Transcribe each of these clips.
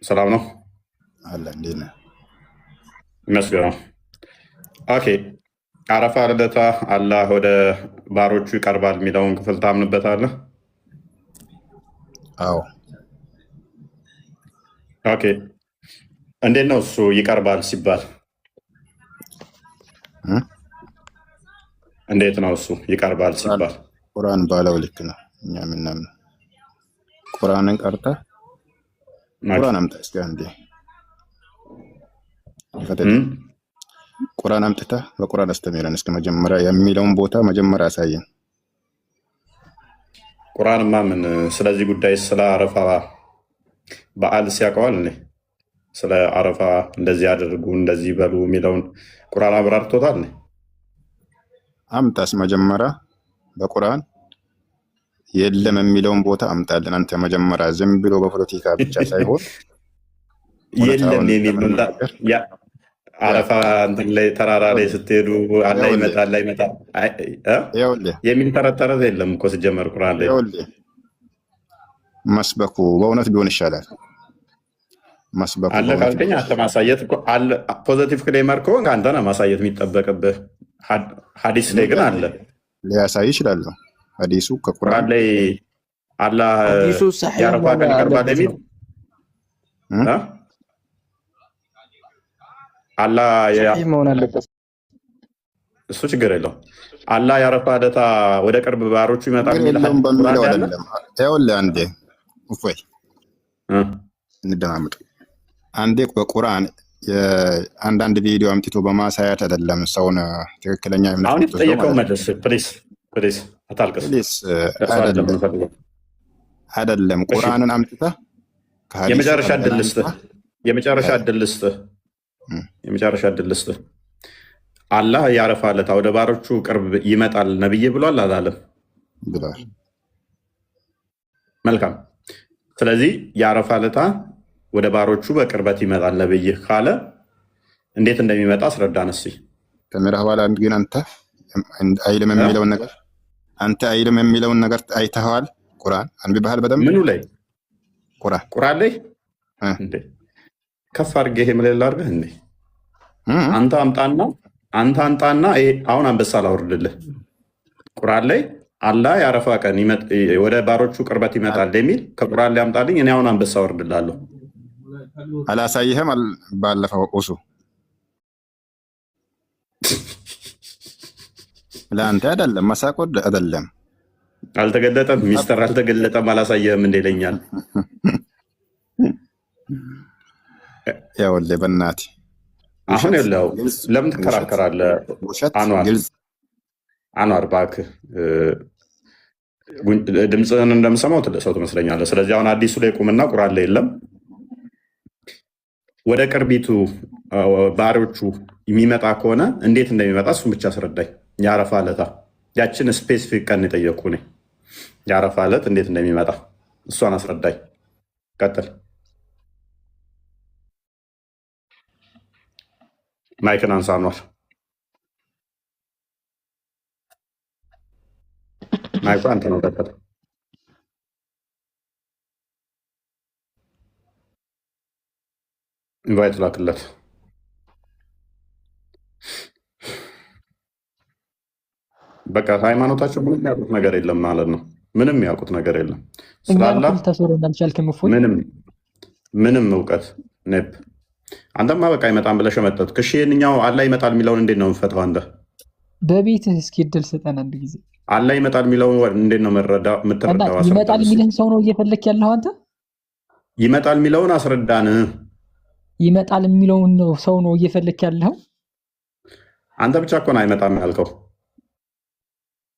ሰላም ነው አለ እንዴት ነህ? ይመስገነው። ኦኬ አረፋ ልደታ አላህ ወደ ባሮቹ ይቀርባል የሚለውን ክፍል ታምንበታለህ? አዎ ኦኬ እንዴት ነው እሱ ይቀርባል ሲባል እንዴት ነው እሱ ይቀርባል ሲባል? ቁርአን ባለው ልክ ነው እኛ የምናምነው። ቁርአንን ቀርተህ ቁርአን አምጣ እስኪ አንዴ ቁርአን አምጥተህ በቁርአን አስተምረን እስኪ መጀመሪያ የሚለውን ቦታ መጀመሪያ አሳየን። ቁርአንማ ምን ስለዚህ ጉዳይ ስለ አረፋ በዓል ሲያውቀዋል እንዴ? ስለ አረፋ እንደዚህ አድርጉ እንደዚህ በሉ የሚለውን ቁርአን አብራርቶታል እንዴ? አምጣስ መጀመሪያ በቁርአን የለም የሚለውን ቦታ አምጣልን። አንተ መጀመሪያ ዝም ብሎ በፖለቲካ ብቻ ሳይሆን የለም የሚል አረፋ እንትን ላይ ተራራ ላይ ስትሄዱ አላህ ይመጣል አላህ ይመጣል የሚል ተረት የለም እኮ ሲጀመር ቁርአን ላይ። መስበኩ በእውነት ቢሆን ይሻላል። መስበኩ አለ ካልከኝ አንተ ማሳየት እኮ አለ። ፖዚቲቭ ክሌመር ከሆንክ አንተ ነህ ማሳየት የሚጠበቅብህ። ሐዲስ ላይ ግን አለ ሊያሳይ ይችላል። ሐዲሱ ከቁርአን ላይ አላህ ያረፋ ቀን ይቀርባል የሚል አላህ መሆን አለበት። እሱ ችግር የለውም። አላህ ያረፋ ዕለት ወደ ቅርብ ባሮቹ ይመጣል የሚል በሚለው አይደለም። ይኸውልህ አንዴ እፎይ እንደማመጡ አንዴ በቁርአን አንዳንድ ቪዲዮ አምጥቶ በማሳያት አይደለም ሰውን ትክክለኛ አሁን የተጠየቀው መልስ ፕሊስ ፕሊስ አታልቅስ። አይደለም ቁርአንን አምጥተህ የመጨረሻ ዕድል ልስጥህ። የመጨረሻ ዕድል ልስጥህ። አላህ ያረፋ ዕለት ወደ ባሮቹ ቅርብ ይመጣል ነብይ ብሏል አላለም? ብሏል። መልካም። ስለዚህ ያረፋ ዕለት ወደ ባሮቹ በቅርበት ይመጣል ነብይ ካለ እንዴት እንደሚመጣ አስረዳን እስኪ። ከምዕራፍ በኋላ ግን አንተ አይልም የሚለውን ነገር አይተኸዋል? ቁርአን አንብበሃል በደንብ? ምኑ ላይ? ቁርአን ላይ ከፍ አድርጌ ይሄ ምልል አድርገህ እንዴ አንተ አምጣና አሁን አንበሳ ላውርድልህ። ቁርአን ላይ አላህ ያረፋ ቀን ወደ ባሮቹ ቅርበት ይመጣል የሚል ከቁርአን ላይ አምጣልኝ። እኔ አሁን አንበሳ አወርድልሃለሁ። አላሳይህም? ባለፈው ቁሱ ለአንተ አይደለም መሳቆድ አይደለም። አልተገለጠም፣ ሚስጥር አልተገለጠም። አላሳየህም እንደ ይለኛል። ያውልህ በእናትህ አሁን የለው ለምን ትከራከራለህ? አንዋር እባክህ ድምፅህን እንደምሰማው ሰው ትመስለኛለህ። ስለዚህ አሁን አዲሱ ላይ ቁምና ቁርአን ላይ የለም ወደ ቅርቢቱ ባሮቹ የሚመጣ ከሆነ እንዴት እንደሚመጣ እሱን ብቻ አስረዳኝ። የአረፋ ዕለት ያችን ስፔሲፊክ ቀን የጠየቅኩ እኔ። የአረፋ ዕለት እንዴት እንደሚመጣ እሷን አስረዳኝ። ቀጥል። ማይክን አንሳ አንዋር። ማይኩ አንተ ነው። ቀጥል። ኢንቫይት ላክለት። በቃ ሃይማኖታቸው ምንም ያውቁት ነገር የለም ማለት ነው። ምንም ያውቁት ነገር የለም ስላላ ምንም እውቀት ኔፕ። አንተማ በቃ ይመጣን ብለሽ መጠት ክሽ ይህንኛው አላህ ይመጣል የሚለውን እንዴት ነው የምፈታው? አንተ በቤትህ እስኪ እድል ስጠን አንድ ጊዜ። አላህ ይመጣል የሚለውን እንዴት ነው የምትረዳው? ይመጣል የሚልህን ሰው ነው እየፈለክ ያለው አንተ። ይመጣል የሚለውን አስረዳን። ይመጣል የሚለውን ሰው ነው እየፈለክ ያለው አንተ። ብቻ እኮ ነው አይመጣም ያልከው።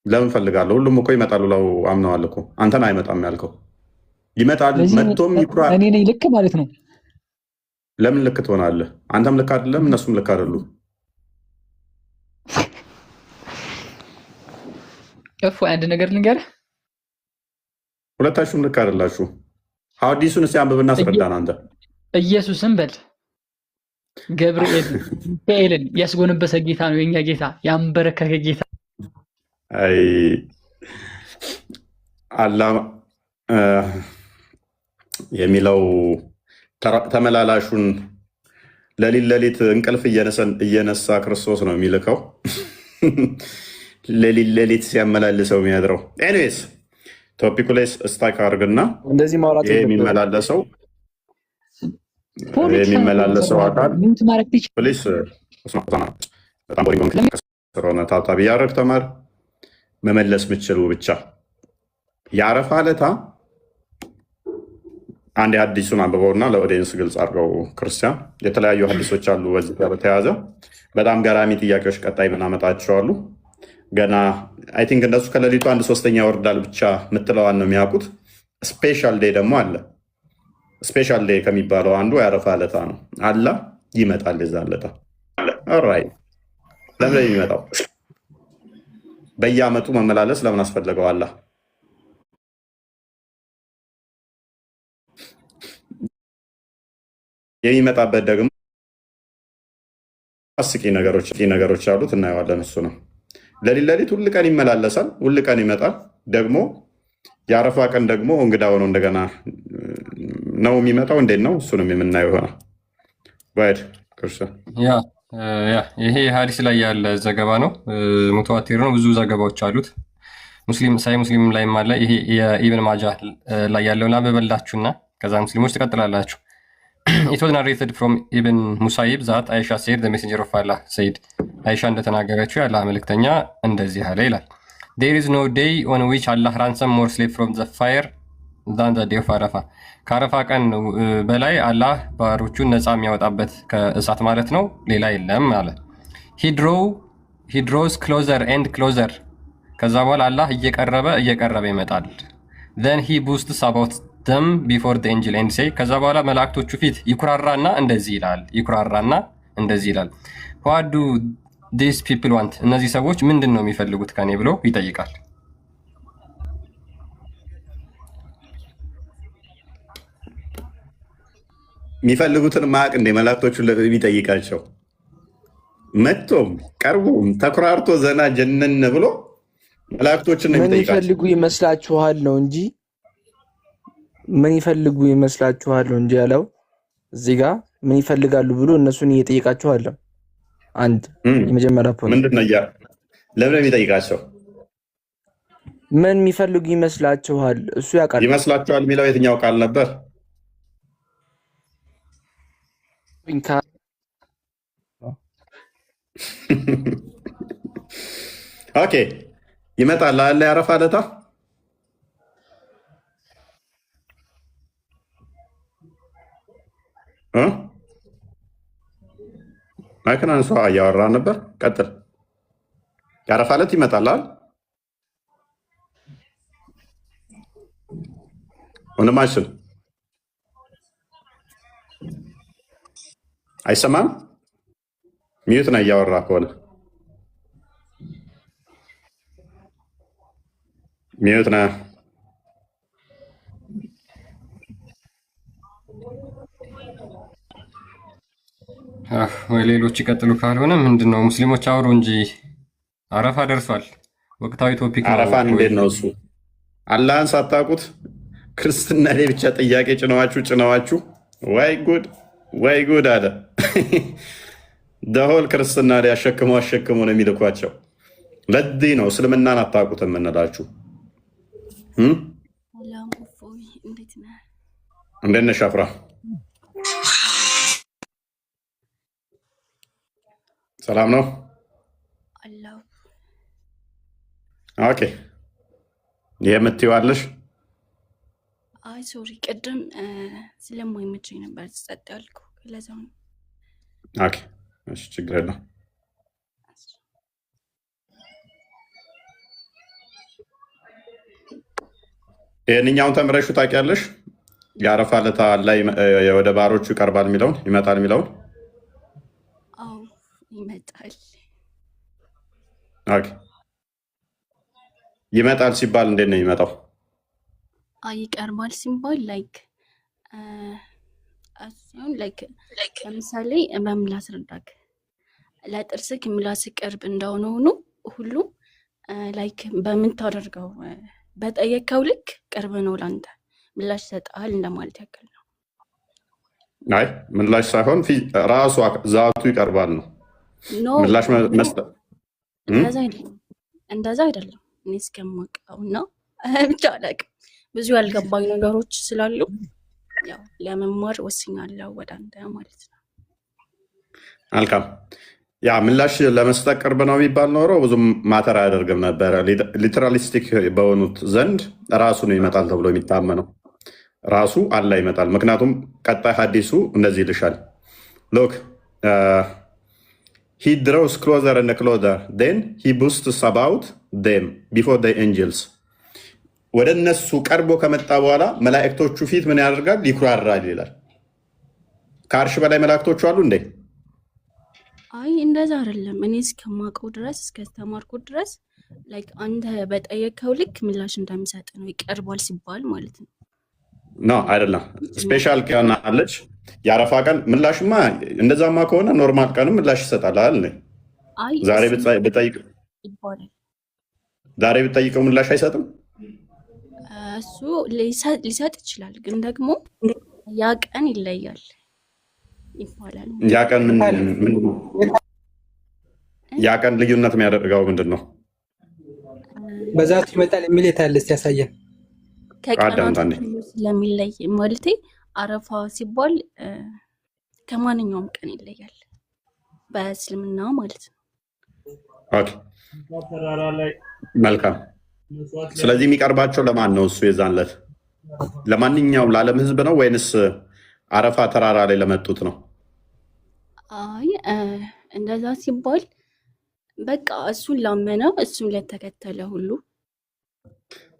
ለምን ፈልጋለሁ? ሁሉም እኮ ይመጣል ብለው አምነዋል እኮ። አንተን አይመጣም ያልከው። ይመጣል መጥቶም ይኩራ። እኔ ነኝ ልክ ማለት ነው። ለምን ልክ ትሆናለህ? አንተም ልክ አይደለም፣ እነሱም ልክ አይደሉ። አንድ ነገር ልንገርህ፣ ሁለታችሁም ልክ አይደላችሁ። ሐዲሱን እስኪ አንብብና አስረዳን አንተ። ኢየሱስን በል ገብርኤል ሚካኤልን ያስጎነበሰ ጌታ ነው የኛ ጌታ፣ ያንበረከከ ጌታ። አይ አላህ የሚለው ተመላላሹን ለሊት እንቅልፍ እየነሳ ክርስቶስ ነው የሚልከው። ለሊት ሲያመላልሰው የሚያድረው። ኤኒዌይስ ቶፒኩ ላይ ስታክ አድርግና እንደዚህ ማውራት የሚመላለሰው አካል ፕሊስ በጣም ቦሪንግ ታብታብ እያደረግ ተማር። መመለስ ምችሉ ብቻ የአረፋ ዕለታ አንድ ሀዲሱን አንብበውና ለኦዲየንስ ግልጽ አድርገው። ክርስቲያን የተለያዩ ሀዲሶች አሉ በዚህ ጋር በተያያዘ በጣም ገራሚ ጥያቄዎች ቀጣይ ምናመጣቸዋሉ። ገና አይ ቲንክ እነሱ ከሌሊቱ 1/3 ይወርዳል ብቻ ምትለዋን ነው የሚያውቁት። ስፔሻል ዴይ ደግሞ አለ። ስፔሻል ዴይ ከሚባለው አንዱ የአረፋ ዕለታ ነው። አላህ ይመጣል የዛ ዕለታ። ኦራይት ለምን የሚመጣው? በየአመቱ መመላለስ ለምን አስፈለገው? አላህ የሚመጣበት ደግሞ አስቂ ነገሮች አሉት፣ እናየዋለን። እሱ ነው ለሊት ሁል ቀን ይመላለሳል፣ ሁል ቀን ይመጣል። ደግሞ የአረፋ ቀን ደግሞ እንግዳ ሆኖ እንደገና ነው የሚመጣው። እንዴት ነው? እሱንም የምናየው ይሆናል። ባይድ ይሄ ሀዲስ ላይ ያለ ዘገባ ነው። ሙተዋቲር ነው። ብዙ ዘገባዎች አሉት። ሙስሊም ላይም አለ። ይሄ የኢብን ማጃ ላይ ያለውን አንብበላችሁና ከዛ ሙስሊሞች ትቀጥላላችሁ። It was narrated from Ibn Musayyib that Aisha said the messenger of Allah said አይሻ እንደተናገረችው ያለ መልእክተኛ እንደዚህ አለ ይላል። There is no day on which Allah ransom more slave from the fire than the day of Arafah. ከአረፋ ቀን በላይ አላህ ባሮቹን ነፃ የሚያወጣበት ከእሳት ማለት ነው ሌላ የለም አለ። He draws closer and closer. ከዛ በኋላ አላህ እየቀረበ ይመጣል። Then he boasts about them before the angel and say ከዛ በኋላ መላእክቶቹ ፊት ይኩራራና እንደዚህ ይላል። What do these people want? እነዚህ ሰዎች ምንድን ነው የሚፈልጉት ከኔ ብሎ ይጠይቃል። የሚፈልጉትን ማቅ እንደ መላእክቶቹን ለሚጠይቃቸው መጥቶም ቀርቦም ተኩራርቶ ዘና ጀነን ብሎ መላእክቶችን ነው የሚጠይቃቸው። ምን ይፈልጉ ይመስላችኋል ነው እንጂ ምን ይፈልጉ ይመስላችኋል እንጂ ያለው እዚህ ጋር ምን ይፈልጋሉ ብሎ እነሱን እየጠየቃቸው አለ። አንድ የመጀመሪያ ፖይንት ምንድነው? ለምን የሚጠይቃቸው? ምን የሚፈልጉ ይመስላችኋል? እሱ ያውቃል። ይመስላችኋል የሚለው የትኛው ቃል ነበር? ኦኬ ይመጣል አለ ያረፋ ዕለታ ማይክን አንሷ እያወራ ነበር። ቀጥል። የአረፋ ዕለት ይመጣል ወንድማችን አይሰማም? ሚዩት ነው እያወራ ከሆነ ሚዩት ነው። ወይ ሌሎች ይቀጥሉ፣ ካልሆነ ምንድነው? ሙስሊሞች አውሩ እንጂ አረፋ ደርሷል። ወቅታዊ ቶፒክ ነው። አረፋ እንዴት ነው እሱ? አላህን ሳታውቁት ክርስትና ላይ ብቻ ጥያቄ ጭነዋችሁ ወይ ጉድ አለ። ደሆል ክርስትና ላይ አሸክሞ ነው የሚልኳቸው። ለዚህ ነው እስልምናን አታውቁት የምንላችሁ። እንዴት ነሽ አፍራ? ሰላም ነው? ኦኬ የምትይዋለሽ? አይ ሶሪ ቅድም ስለማይመቸኝ ነበር ጸጥ ያልኩ፣ ለዛው ነው። ኦኬ እሺ ችግር የለም። ይህንኛውን ተምረሹ ታውቂያለሽ? የአረፋ ዕለት ላይ ወደ ባሮቹ ይቀርባል የሚለውን ይመጣል የሚለውን? አዎ ይመጣል። ኦኬ ይመጣል ሲባል እንዴት ነው የሚመጣው? አይ ይቀርባል ሲባል ላይክ ለምሳሌ በምላስ ረዳክ ለጥርስክ ምላስ ቅርብ እንደሆነ ሆኖ ሁሉ ላይክ በምታደርገው በጠየቀው ልክ ቅርብ ነው ላንተ ምላሽ ይሰጣል እንደማለት ያክል ነው። አይ ምላሽ ሳይሆን ራሱ ዛቱ ይቀርባል ነው ኖ ምላሽ መስጠት። እንደዛ አይደለም። እኔ እስከማውቀው ነው ብቻ አላውቅም። ብዙ ያልገባኝ ነገሮች ስላሉ ያው ለመማር ወስኛለሁ ወደ አንተ ማለት ነው። መልካም። ያ ምላሽ ለመስጠት ቅርብ ነው የሚባል ኖሮ ብዙም ማተር አያደርግም ነበረ። ሊትራሊስቲክ በሆኑት ዘንድ ራሱ ነው ይመጣል ተብሎ የሚታመነው ራሱ አላህ ይመጣል። ምክንያቱም ቀጣይ ሀዲሱ እንደዚህ ይልሻል። ሎክ ሂ ድሮውስ ክሎዘር and closer then he boasts about them before the angels ወደ እነሱ ቀርቦ ከመጣ በኋላ መላእክቶቹ ፊት ምን ያደርጋል? ይኩራራል ይላል። ከአርሽ በላይ መላእክቶቹ አሉ እንዴ? አይ እንደዛ አይደለም። እኔ እስከማውቀው ድረስ እስከተማርኩት ድረስ ላይክ አንተ በጠየቀው ልክ ምላሽ እንደሚሰጥ ነው ይቀርባል ሲባል ማለት ነው። ኖ አይደለም። ስፔሻል ቀን አለች የአረፋ ቀን። ምላሽማ እንደዛማ ከሆነ ኖርማል ቀንም ምላሽ ይሰጣል አይደል? አይ ዛሬ ብጠይቀው ምላሽ አይሰጥም። እሱ ሊሰጥ ይችላል፣ ግን ደግሞ ያ ቀን ይለያል ይባላል። ያ ቀን ልዩነት የሚያደርገው ምንድን ነው? በዛቱ ይመጣል የሚል የታለስ ያሳየን። ከቀናት ስለሚለይ ማለቴ አረፋ ሲባል ከማንኛውም ቀን ይለያል በእስልምና ማለት ነው። ኦኬ መልካም። ስለዚህ የሚቀርባቸው ለማን ነው? እሱ የዛን ዕለት ለማንኛውም ለዓለም ሕዝብ ነው ወይንስ አረፋ ተራራ ላይ ለመጡት ነው? አይ እንደዛ ሲባል በቃ እሱን ላመነ እሱን ለተከተለ ሁሉ።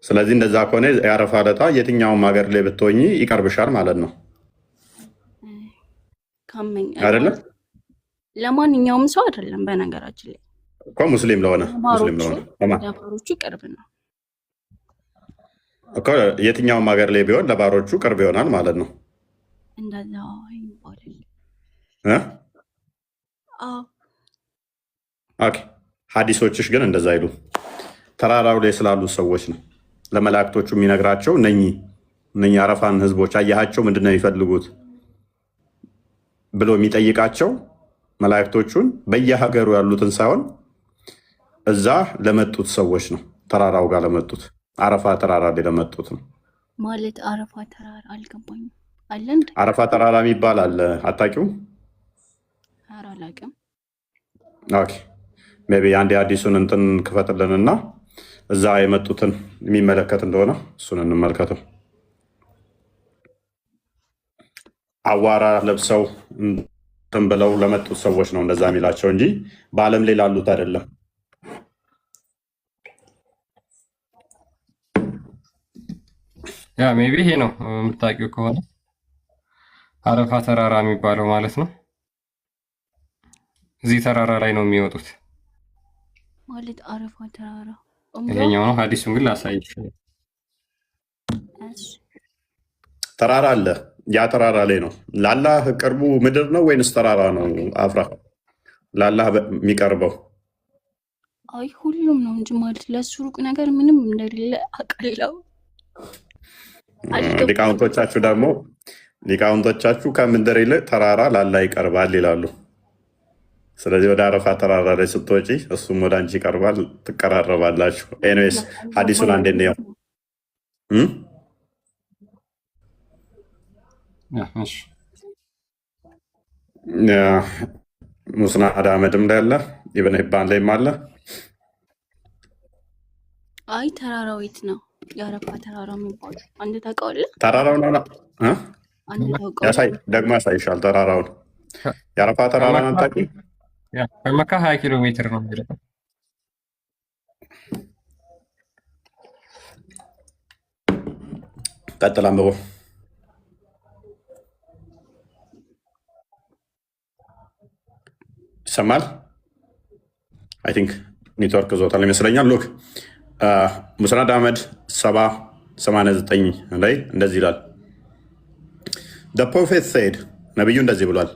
ስለዚህ እንደዛ ከሆነ የአረፋ ዕለት የትኛውም ሀገር ላይ ብትሆኚ ይቀርብሻል ማለት ነው አይደለም? ለማንኛውም ሰው አይደለም። በነገራችን ላይ እኮ ሙስሊም ለሆነ ለባሮቹ ቅርብ ነው እኮ። የትኛውም ሀገር ላይ ቢሆን ለባሮቹ ቅርብ ይሆናል ማለት ነው። እንደዛ ይባላል። ኦኬ ሀዲሶችሽ ግን እንደዛ አይሉ። ተራራው ላይ ስላሉ ሰዎች ነው ለመላእክቶቹ የሚነግራቸው። እነኚህ አረፋን ህዝቦች አያሃቸው ምንድነው የሚፈልጉት ብሎ የሚጠይቃቸው መላእክቶቹን በየሀገሩ ያሉትን ሳይሆን እዛ ለመጡት ሰዎች ነው። ተራራው ጋር ለመጡት አረፋ ተራራ ላይ ለመጡት ነው ማለት። አረፋ ተራራ አልገባኝም። አለ እንዴ? አረፋ ተራራ የሚባል አለ፣ አታውቂውም? ኧረ አላውቅም። ኦኬ ሜይ ቢ አንዴ አዲሱን እንትን ክፈትልንና እዛ የመጡትን የሚመለከት እንደሆነ እሱን እንመልከተው። አዋራ ለብሰው እንትን ብለው ለመጡት ሰዎች ነው እንደዛ የሚላቸው እንጂ በዓለም ላይ ላሉት አይደለም። ያ ሜይ ቢ ይሄ ነው የምታውቂው ከሆነ አረፋ ተራራ የሚባለው ማለት ነው። እዚህ ተራራ ላይ ነው የሚወጡት ማለት አረፋ ተራራ ይሄኛው ነው። ሀዲሱን ግን ላሳይሽ። ተራራ አለ። ያ ተራራ ላይ ነው ለአላህ ቅርቡ ምድር ነው ወይንስ ተራራ ነው? አፍራ ለአላህ የሚቀርበው አይ ሁሉም ነው እንጂ ማለት ለሱ ሩቅ ነገር ምንም እንደሌለ አውቃለሁ። ሊቃውንቶቻችሁ ከምድር ይልቅ ተራራ ለአላህ ይቀርባል ይላሉ። ስለዚህ ወደ አረፋ ተራራ ላይ ስትወጪ እሱም ወደ አንቺ ይቀርባል፣ ትቀራረባላችሁ። ኤኒዌይስ ሀዲሱን አንዴ ነው ሙስናድ አህመድም ላይ አለ፣ ኢብን ሂባን ላይም አለ። አይ ተራራው የት ነው? የአረፋ ተራራ የሚባለው አንድ ታውቀዋለህ? ተራራውን ደግሞ ያሳይሻል። ተራራውን የአረፋ ተራራን አታውቂም? ከመካ 20 ኪሎ ሜትር ነው የሚለው። ቀጥል አንብቦ። ይሰማል? አይ ቲንክ ኔትወርክ ዞታል ይመስለኛል። ሉክ ሙስናድ አህመድ 789 ላይ እንደዚህ ይላል። ፕሮፌት ሰይድ ነቢዩ እንደዚህ ብሏል።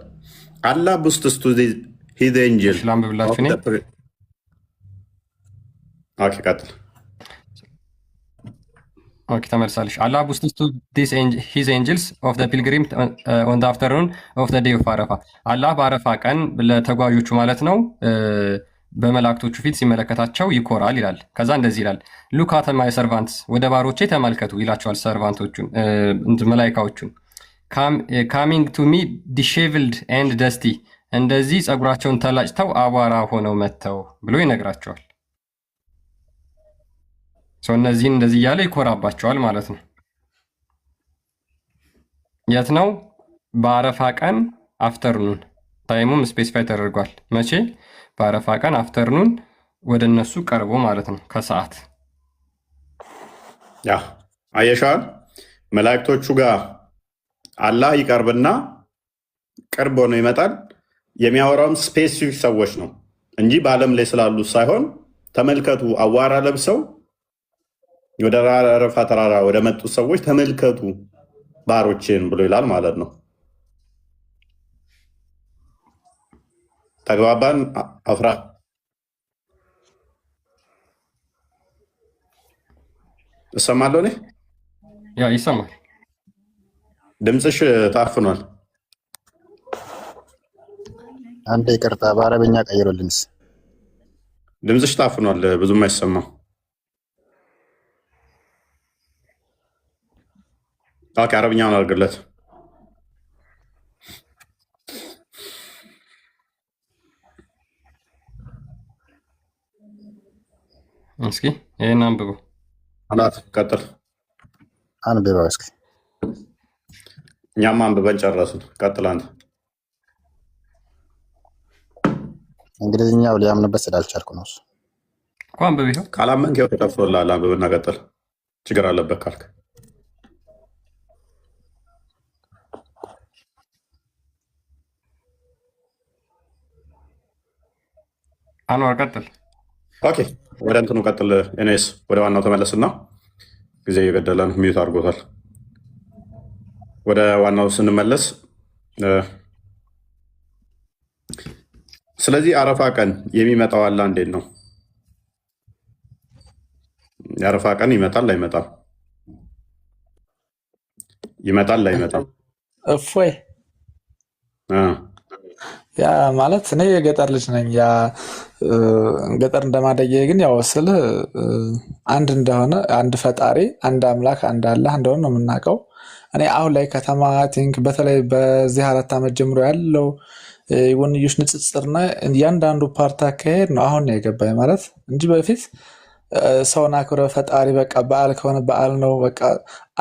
አላህ ቡስትስ ቱ ሂዝ ኤንጅል ቀጥል። ኦኬ ተመልሳለሽ። አላህ boosted to his angels of the pilgrim on the afternoon of the day of አረፋ። አላህ በአረፋ ቀን ለተጓዦቹ ማለት ነው በመላእክቶቹ ፊት ሲመለከታቸው ይኮራል ይላል። ከዛ እንደዚህ ይላል ሉክ አት ማይ ሰርቫንትስ፣ ወደ ባሮቼ ተመልከቱ ይላቸዋል ሰርቫንቶቹን መላኢካዎቹን። ካሚንግ ቱ ሚ ዲሼቭልድ ኤንድ ደስቲ፣ እንደዚህ ጸጉራቸውን ተላጭተው አቧራ ሆነው መጥተው ብሎ ይነግራቸዋል። ሰው እነዚህን እንደዚህ እያለ ይኮራባቸዋል ማለት ነው። የት ነው? በአረፋ ቀን አፍተርኑን፣ ታይሙም ስፔሲፋይ ተደርጓል። መቼ? በአረፋ ቀን አፍተርኑን ወደ እነሱ ቀርቦ ማለት ነው ከሰዓት። ያ አየሻል፣ መላእክቶቹ ጋር አላህ ይቀርብና ቅርብ ሆኖ ይመጣል። የሚያወራውም ስፔሲፊክ ሰዎች ነው እንጂ በዓለም ላይ ስላሉ ሳይሆን፣ ተመልከቱ አዋራ ለብሰው ወደ አረፋ ተራራ ወደ መጡ ሰዎች ተመልከቱ ባሮቼን ብሎ ይላል ማለት ነው። ተግባባን? አፍራ እሰማለሁ። እኔ ያ ይሰማል። ድምፅሽ ታፍኗል። አንድ ይቅርታ፣ በአረበኛ ቀይሮልንስ። ድምፅሽ ታፍኗል፣ ብዙም አይሰማም። ኦኬ፣ አረብኛውን አድርግለት። እስኪ ይሄን አንብበው። አላት ቀጥል። አንብበው እስኪ። እኛም አንብበን ጨረስን። ቀጥል አንተ። እንግሊዝኛው ሊያምንበት ስላልቻልኩ ነው እሱ እኮ። አንብብ። ይኸው ካላመንክ ይኸው ተጠፍቶልሃል። አንብብና ቀጥል። ችግር አለበት ካልክ አንዋር ቀጥል። ኦኬ፣ ወደ እንትኑ ቀጥል። ኤኔስ ወደ ዋናው ተመለስና ጊዜ እየገደለን ሚዩት አድርጎታል። ወደ ዋናው ስንመለስ ስለዚህ አረፋ ቀን የሚመጣው አላህ እንዴት ነው? የአረፋ ቀን ይመጣል አይመጣም? ይመጣል አይመጣም? እፎይ ያ ማለት እኔ የገጠር ልጅ ነኝ። ያ ገጠር እንደማደጌ ግን ያው ስልህ አንድ እንደሆነ አንድ ፈጣሪ አንድ አምላክ አንድ አላህ እንደሆነ ነው የምናውቀው። እኔ አሁን ላይ ከተማ ቲንክ በተለይ በዚህ 4 ዓመት ጀምሮ ያለው የጎንዮሽ ንጽጽርና እያንዳንዱ ፓርት አካሄድ ነው አሁን ነው የገባኝ ማለት እንጂ በፊት ሰውን አክብረ ፈጣሪ በቃ በዓል ከሆነ በዓል ነው፣ በቃ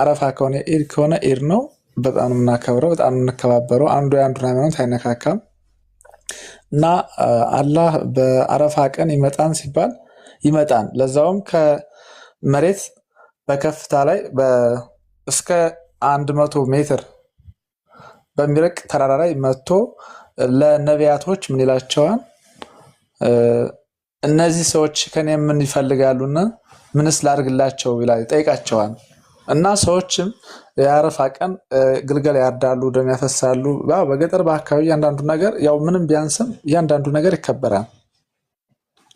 አረፋ ከሆነ ኢድ ከሆነ ኢድ ነው። በጣም የምናከብረው በጣም የምንከባበረው አንዱ የአንዱን ሃይማኖት አይነካካም። እና አላህ በአረፋ ቀን ይመጣን ሲባል ይመጣን፣ ለዛውም ከመሬት በከፍታ ላይ እስከ 100 ሜትር በሚርቅ ተራራ ላይ መጥቶ ለነቢያቶች ምን ይላቸዋል? እነዚህ ሰዎች ከኔ ምን ይፈልጋሉና ምንስ ላድርግላቸው ይላል፣ ይጠይቃቸዋል። እና ሰዎችም የአረፋ ቀን ግልገል ያርዳሉ፣ ደም ያፈሳሉ። በገጠር በአካባቢ እያንዳንዱ ነገር ያው ምንም ቢያንስም እያንዳንዱ ነገር ይከበራል።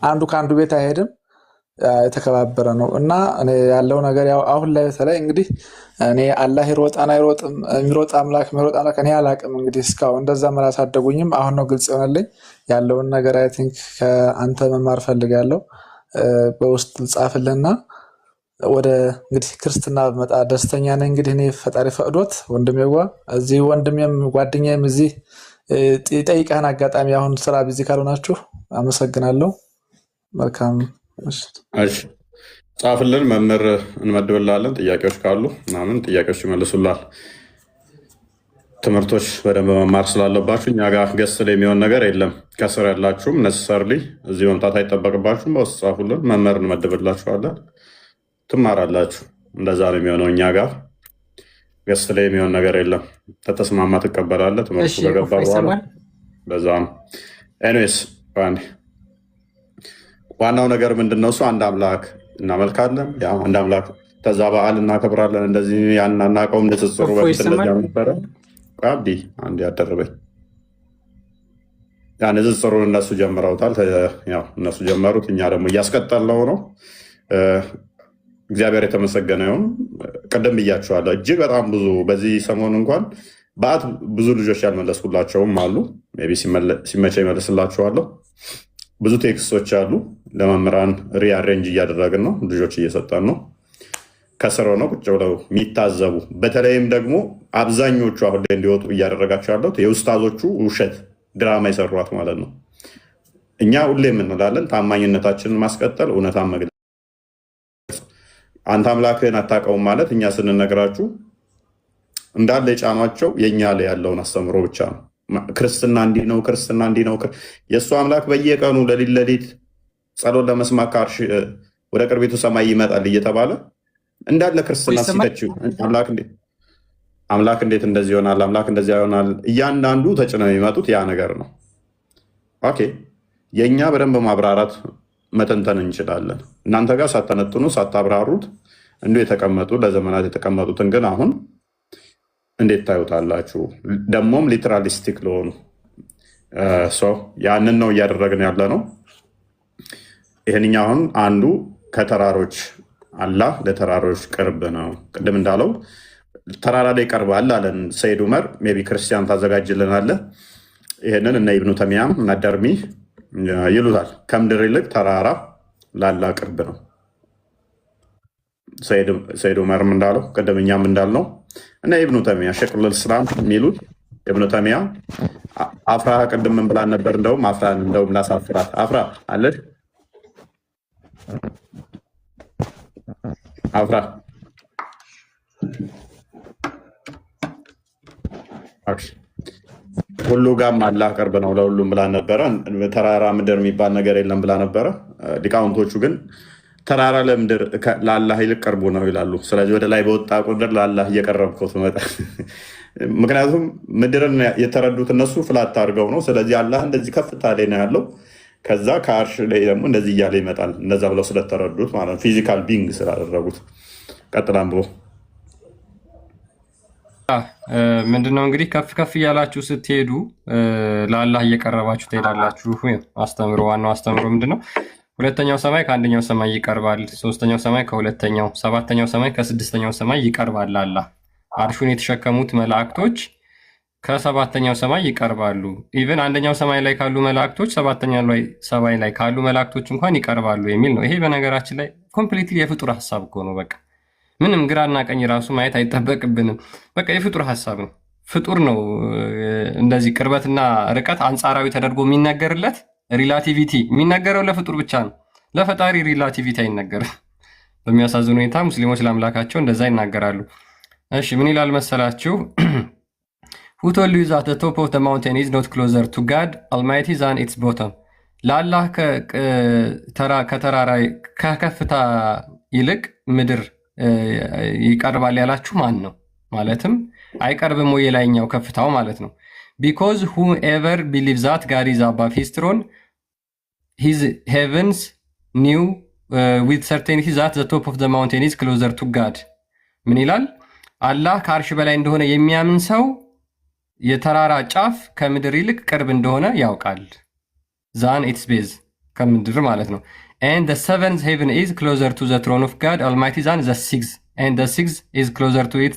አንዱ ከአንዱ ቤት አይሄድም፣ የተከባበረ ነው። እና እኔ ያለው ነገር ያው አሁን ላይ በተለይ እንግዲህ እኔ አላህ ይሮጣን አይሮጥም የሚሮጥ አምላክ የሚሮጥ አምላክ እኔ አላቅም። እንግዲህ እስካሁን እንደዛ አላሳደጉኝም። አሁን ነው ግልጽ የሆነልኝ ያለውን ነገር። አይ ቲንክ ከአንተ መማር ፈልጋለሁ። በውስጥ ጻፍልና ወደ እንግዲህ ክርስትና በመጣ ደስተኛ ነኝ። እንግዲህ እኔ ፈጣሪ ፈቅዶት ወንድሜዋ እዚህ ወንድሜም ጓደኛዬም እዚህ ጠይቀህን አጋጣሚ አሁን ስራ ቢዚ ካልሆናችሁ አመሰግናለሁ። መልካም እሺ፣ ጻፍልን፣ መምህር እንመድብላለን። ጥያቄዎች ካሉ ምናምን ጥያቄዎች ይመልሱላል። ትምህርቶች በደንብ መማር ስላለባችሁ እኛ ጋር ገስ ላይ የሚሆን ነገር የለም። ከስር ያላችሁም ነሰሰርሊ እዚህ መምጣት አይጠበቅባችሁም። በውስጥ ጻፉልን፣ መምህር እንመድብላችኋለን፣ ትማራላችሁ። እንደዛ ነው የሚሆነው። እኛ ጋር ገስ ላይ የሚሆን ነገር የለም። ተተስማማ ትቀበላለህ። ትምህርቱ ከገባ በኋላ በዛ ነው። ኤኒዌይስ ዋናው ነገር ምንድነው? እሱ አንድ አምላክ እናመልካለን። ያው አንድ አምላክ ከዛ በዓል እናከብራለን። እንደዚህ ያን አናውቀውም። ንጽጽሩ በፊት እንደዚያ ነበረ። አብዲ አንድ ያደረበኝ ያ ንጽጽሩን እነሱ ጀምረውታል። ያው እነሱ ጀመሩት፣ እኛ ደግሞ እያስቀጠልነው ነው። እግዚአብሔር የተመሰገነ ይሁን። ቅድም ብያችኋለሁ፣ እጅግ በጣም ብዙ በዚህ ሰሞን እንኳን በአት ብዙ ልጆች ያልመለስኩላቸውም አሉ። ሜይ ቢ ሲመቸ ይመልስላችኋለሁ። ብዙ ቴክስቶች አሉ። ለመምህራን ሪአሬንጅ እያደረግን ነው፣ ልጆች እየሰጠን ነው። ከስር ነው ቁጭ ብለው የሚታዘቡ በተለይም ደግሞ አብዛኞቹ አሁን ላይ እንዲወጡ እያደረጋቸው ያለት የኡስታዞቹ ውሸት ድራማ የሰሯት ማለት ነው። እኛ ሁሌ የምንላለን ታማኝነታችንን ማስቀጠል፣ እውነታን መግለጽ። አንተ አምላክህን አታውቀውም ማለት እኛ ስንነግራችሁ እንዳለ የጫኗቸው የእኛ ላይ ያለውን አስተምሮ ብቻ ነው። ክርስትና እንዲህ ነው፣ ክርስትና እንዲህ ነው። የእሱ አምላክ በየቀኑ ለሊት ጸሎት ለመስማት ከአርሽ ወደ ቅርቢቱ ሰማይ ይመጣል እየተባለ እንዳለ ክርስትና ሲተችው አምላክ እንዴት እንደዚህ ይሆናል፣ አምላክ እንደዚህ ይሆናል። እያንዳንዱ ተጭነው የሚመጡት ያ ነገር ነው። ኦኬ የእኛ በደንብ ማብራራት መተንተን እንችላለን። እናንተ ጋር ሳተነትኑ ሳታብራሩት እንዲሁ የተቀመጡ ለዘመናት የተቀመጡትን ግን አሁን እንዴት ታዩታላችሁ? ደግሞም ሊትራሊስቲክ ለሆኑ ሰው ያንን ነው እያደረግን ያለ ነው። ይህንኛ አሁን አንዱ ከተራሮች አላህ ለተራሮች ቅርብ ነው። ቅድም እንዳለው ተራራ ላይ ይቀርባል አለን ሰይድ ዑመር። ሜይ ቢ ክርስቲያን ታዘጋጅልናለህ። ይህንን እነ ኢብኑ ተሚያም እና ደርሚ ይሉታል። ከምድር ይልቅ ተራራ ላላህ ቅርብ ነው። ሰይድ ዑመርም እንዳለው ቅድም እኛም እንዳልነው እና ኢብኑ ተሚያ ሸይኹል ኢስላም የሚሉት ኢብኑ ተሚያ አፍራ ቅድም ምን ብላን ነበር? እንደውም አፍራን እንደውም ላሳፍራት አፍራ አለች አፍራ ሁሉ ጋም አላህ ቅርብ ነው ለሁሉም ብላ ነበረ። ተራራ ምድር የሚባል ነገር የለም ብላ ነበረ። ሊቃውንቶቹ ግን ተራራ ለምድር ለአላህ ይልቅ ቅርቡ ነው ይላሉ። ስለዚህ ወደ ላይ በወጣ ቁጥር ለአላህ እየቀረብከው ትመጣ። ምክንያቱም ምድርን የተረዱት እነሱ ፍላት አድርገው ነው። ስለዚህ አላህ እንደዚህ ከፍታ ላይ ነው ያለው። ከዛ ከአርሽ ላይ ደግሞ እንደዚህ እያለ ይመጣል። እነዛ ብለው ስለተረዱት ማለት ነው፣ ፊዚካል ቢንግ ስላደረጉት። ቀጥላም ብሎ ምንድነው እንግዲህ ከፍ ከፍ እያላችሁ ስትሄዱ ለአላህ እየቀረባችሁ ትሄዳላችሁ። አስተምሮ ዋናው አስተምሮ ምንድነው? ሁለተኛው ሰማይ ከአንደኛው ሰማይ ይቀርባል፣ ሶስተኛው ሰማይ ከሁለተኛው፣ ሰባተኛው ሰማይ ከስድስተኛው ሰማይ ይቀርባል። ለአላህ አርሹን የተሸከሙት መላእክቶች ከሰባተኛው ሰማይ ይቀርባሉ። ኢቨን አንደኛው ሰማይ ላይ ካሉ መላእክቶች ሰባተኛው ሰማይ ላይ ካሉ መላእክቶች እንኳን ይቀርባሉ የሚል ነው። ይሄ በነገራችን ላይ ኮምፕሊትሊ የፍጡር ሀሳብ እኮ ነው። በቃ ምንም ግራና ቀኝ ራሱ ማየት አይጠበቅብንም። በቃ የፍጡር ሀሳብ ነው። ፍጡር ነው እንደዚህ ቅርበትና ርቀት አንጻራዊ ተደርጎ የሚነገርለት። ሪላቲቪቲ የሚነገረው ለፍጡር ብቻ ነው። ለፈጣሪ ሪላቲቪቲ አይነገርም። በሚያሳዝን ሁኔታ ሙስሊሞች ለአምላካቸው እንደዛ ይናገራሉ። እሺ ምን ይላል መሰላችሁ? Who told you that the top of the mountain is not closer to God Almighty than its bottom? ለአላህ ከተራራ ከከፍታ ይልቅ ምድር ይቀርባል ያላችሁ ማን ነው? ማለትም አይቀርብም ወይ የላይኛው ከፍታው ማለት ነው። Because whoever believes that God is above his throne, his heavens knew with certainty that the top of the mountain is closer to God. ምን ይላል? አላህ ከአርሽ በላይ እንደሆነ የሚያምን ሰው የተራራ ጫፍ ከምድር ይልቅ ቅርብ እንደሆነ ያውቃል። ዛን ኢትስ ቤዝ ከምድር ማለት ነው። and the seventh heaven is closer to the throne of God Almighty than the sixth and the sixth is closer to it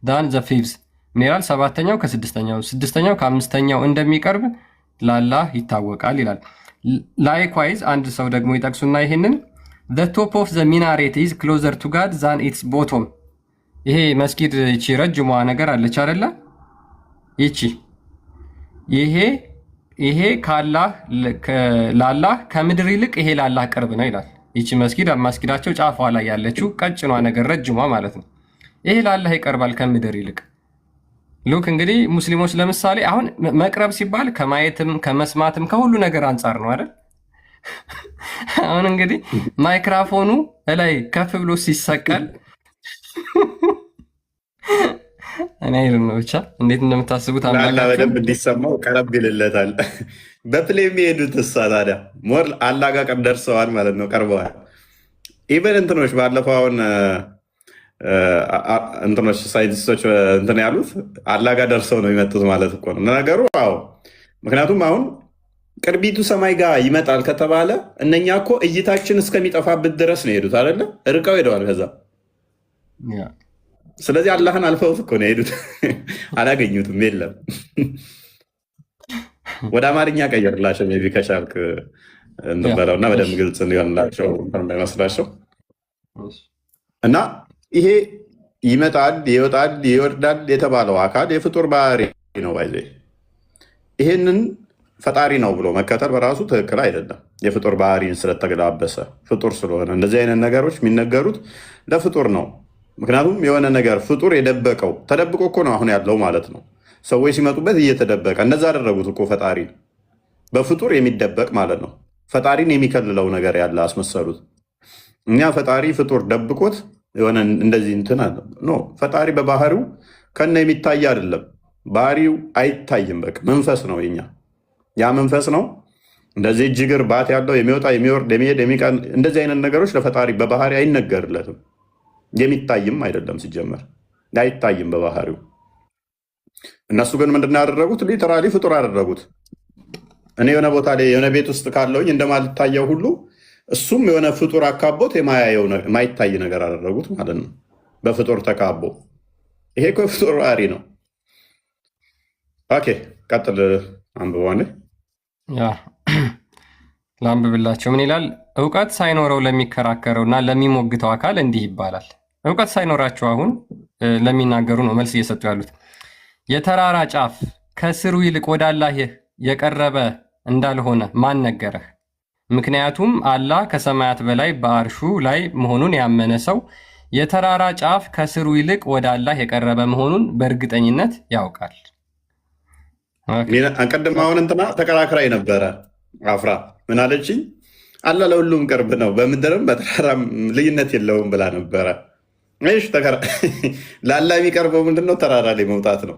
than the fifth. ምን ይላል? ሰባተኛው ከስድስተኛው፣ ስድስተኛው ከአምስተኛው እንደሚቀርብ ለአላህ ይታወቃል ይላል። ላይክዋይዝ አንድ ሰው ደግሞ ይጠቅሱና ይሄንን the top of the minaret is closer to God than its bottom. ይሄ መስጊድ እቺ ረጅሟ ነገር አለች አይደለ? ይቺ ይሄ ለአላህ ከምድር ይልቅ ይሄ ለአላህ ቅርብ ነው ይላል። ይቺ መስጊዳቸው ጫፏ ላይ ያለችው ቀጭኗ ነገር ረጅሟ ማለት ነው። ይሄ ለአላህ ይቀርባል ከምድር ይልቅ። ሉክ እንግዲህ ሙስሊሞች ለምሳሌ አሁን መቅረብ ሲባል ከማየትም ከመስማትም ከሁሉ ነገር አንጻር ነው አይደል? አሁን እንግዲህ ማይክራፎኑ ላይ ከፍ ብሎ ሲሰቀል እኔ ነው ብቻ እንዴት እንደምታስቡት አምላክ በደንብ እንዲሰማው ቀረብ ይልለታል። በፕሌይ የሚሄዱት እሳ ታዲያ ሞር አላህ ጋር ቀርብ ደርሰዋል ማለት ነው፣ ቀርበዋል። ኢቨን እንትኖች ባለፈው አሁን እንትኖች ሳይንቲስቶች እንትን ያሉት አላህ ጋር ደርሰው ነው የመጡት ማለት እኮ ነው ነገሩ። አዎ ምክንያቱም አሁን ቅርቢቱ ሰማይ ጋር ይመጣል ከተባለ እነኛ እኮ እይታችን እስከሚጠፋበት ድረስ ነው የሄዱት አይደለ? ርቀው ሄደዋል ከዛ። ስለዚህ አላህን አልፈውት እኮ ነው የሄዱት። አላገኙትም። የለም ወደ አማርኛ ቀየርላቸው ሜይ ቢ ከቻልክ እንበለው እና በደንብ ግልጽ እንዲሆንላቸው እንዳይመስላቸው እና ይሄ ይመጣል ይወጣል ይወርዳል የተባለው አካል የፍጡር ባህሪ ነው። ባይዘ ይሄንን ፈጣሪ ነው ብሎ መከተል በራሱ ትክክል አይደለም። የፍጡር ባህሪን ስለተገላበሰ ፍጡር ስለሆነ እንደዚህ አይነት ነገሮች የሚነገሩት ለፍጡር ነው። ምክንያቱም የሆነ ነገር ፍጡር የደበቀው ተደብቆ እኮ ነው አሁን ያለው ማለት ነው። ሰዎች ሲመጡበት እየተደበቀ እንደዛ አደረጉት እኮ ፈጣሪ በፍጡር የሚደበቅ ማለት ነው። ፈጣሪን የሚከልለው ነገር ያለ አስመሰሉት። እኛ ፈጣሪ ፍጡር ደብቆት የሆነ እንደዚህ እንትን አለ ኖ ፈጣሪ በባህሪው ከነ የሚታይ አይደለም። ባህሪው አይታይም። በቃ መንፈስ ነው የኛ ያ መንፈስ ነው። እንደዚህ እጅግር ባት ያለው የሚወጣ የሚወርድ የሚሄድ የሚቀን እንደዚህ አይነት ነገሮች ለፈጣሪ በባህሪ አይነገርለትም። የሚታይም አይደለም ሲጀመር አይታይም በባህሪው። እነሱ ግን ምንድን ያደረጉት ሊተራሊ ፍጡር አደረጉት። እኔ የሆነ ቦታ ላይ የሆነ ቤት ውስጥ ካለውኝ እንደማልታየው ሁሉ እሱም የሆነ ፍጡር አካቦት የማይታይ ነገር አደረጉት ማለት ነው። በፍጡር ተካቦ ይሄ እኮ ፍጡር ባህሪ ነው። ኦኬ ቀጥል አንብቧኔ ላንብብላቸው። ምን ይላል? እውቀት ሳይኖረው ለሚከራከረውና ለሚሞግተው አካል እንዲህ ይባላል። እውቀት ሳይኖራቸው አሁን ለሚናገሩ ነው መልስ እየሰጡ ያሉት። የተራራ ጫፍ ከስሩ ይልቅ ወደ አላህ የቀረበ እንዳልሆነ ማን ነገረህ? ምክንያቱም አላህ ከሰማያት በላይ በአርሹ ላይ መሆኑን ያመነ ሰው የተራራ ጫፍ ከስሩ ይልቅ ወደ አላህ የቀረበ መሆኑን በእርግጠኝነት ያውቃል። አንቀድም አሁን እንትና ተከራክራ ነበረ አፍራ ምን አለችኝ? አላህ ለሁሉም ቅርብ ነው፣ በምድርም በተራራም ልዩነት የለውም ብላ ነበረ። ለአላህ የሚቀርበው ምንድነው? ተራራ ላይ መውጣት ነው።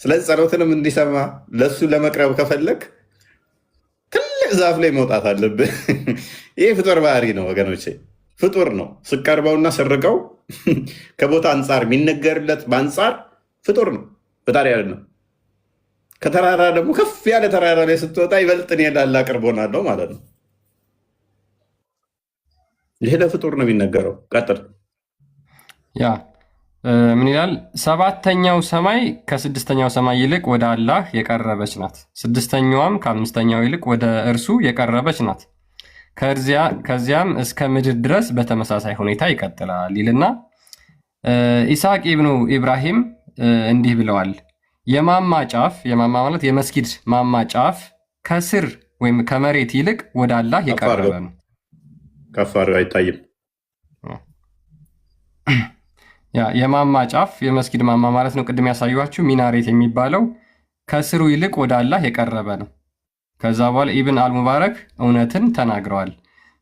ስለዚህ ጸሎትንም እንዲሰማ ለሱ ለመቅረብ ከፈለግ ትልቅ ዛፍ ላይ መውጣት አለብህ። ይህ ፍጡር ባህሪ ነው ወገኖቼ፣ ፍጡር ነው። ስቀርበውና ስርቀው ከቦታ አንጻር የሚነገርለት በአንጻር ፍጡር ነው፣ ፈጣሪ ያለ ነው። ከተራራ ደግሞ ከፍ ያለ ተራራ ላይ ስትወጣ ይበልጥን የላላ ቅርቦናለው ማለት ነው። ይሄ ለፍጡር ነው የሚነገረው። ቀጥል። ያ ምን ይላል? ሰባተኛው ሰማይ ከስድስተኛው ሰማይ ይልቅ ወደ አላህ የቀረበች ናት። ስድስተኛዋም ከአምስተኛው ይልቅ ወደ እርሱ የቀረበች ናት። ከዚያም እስከ ምድር ድረስ በተመሳሳይ ሁኔታ ይቀጥላል ይልና ኢስሐቅ ኢብኑ ኢብራሂም እንዲህ ብለዋል። የማማ ጫፍ የማማ ማለት የመስጊድ ማማ ጫፍ ከስር ወይም ከመሬት ይልቅ ወደ አላህ የቀረበ ነው። ከፋር አይታይም። ያ የማማ ጫፍ የመስጊድ ማማ ማለት ነው። ቅድም ያሳዩችሁ ሚናሬት የሚባለው ከስሩ ይልቅ ወደ አላህ የቀረበ ነው። ከዛ በኋላ ኢብን አልሙባረክ እውነትን ተናግረዋል።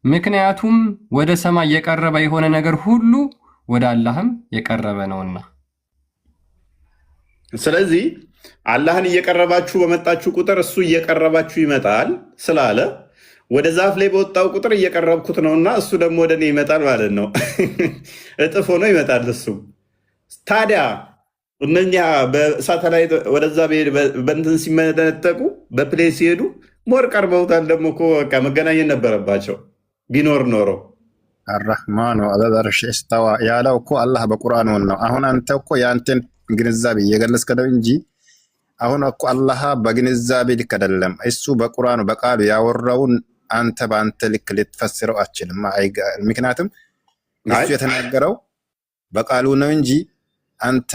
ምክንያቱም ወደ ሰማይ የቀረበ የሆነ ነገር ሁሉ ወደ አላህም የቀረበ ነውና። ስለዚህ አላህን እየቀረባችሁ በመጣችሁ ቁጥር እሱ እየቀረባችሁ ይመጣል ስላለ ወደ ዛፍ ላይ በወጣው ቁጥር እየቀረብኩት ነውና እሱ ደግሞ ወደ እኔ ይመጣል ማለት ነው። እጥፍ ሆኖ ይመጣል እሱ። ታዲያ እነኛ በሳተላይት ወደዛ በእንትን ሲመነጠቁ በፕሌን ሲሄዱ ሞር ቀርበውታል። ደግሞ እኮ በቃ መገናኘት ነበረባቸው ቢኖር ኖሮ። አራህማኑ ዐለል ዐርሺ እስተዋ ያለው እኮ አላህ በቁርአኑ ነው። አሁን አንተ እኮ የአንተን ግንዛቤ እየገለጽክ ነው እንጂ አሁን እኮ አላህ በግንዛቤ ልክ አይደለም። እሱ በቁርአኑ በቃሉ ያወራውን አንተ በአንተ ልክ ልትፈስረው አችልም። ምክንያቱም እሱ የተናገረው በቃሉ ነው እንጂ አንተ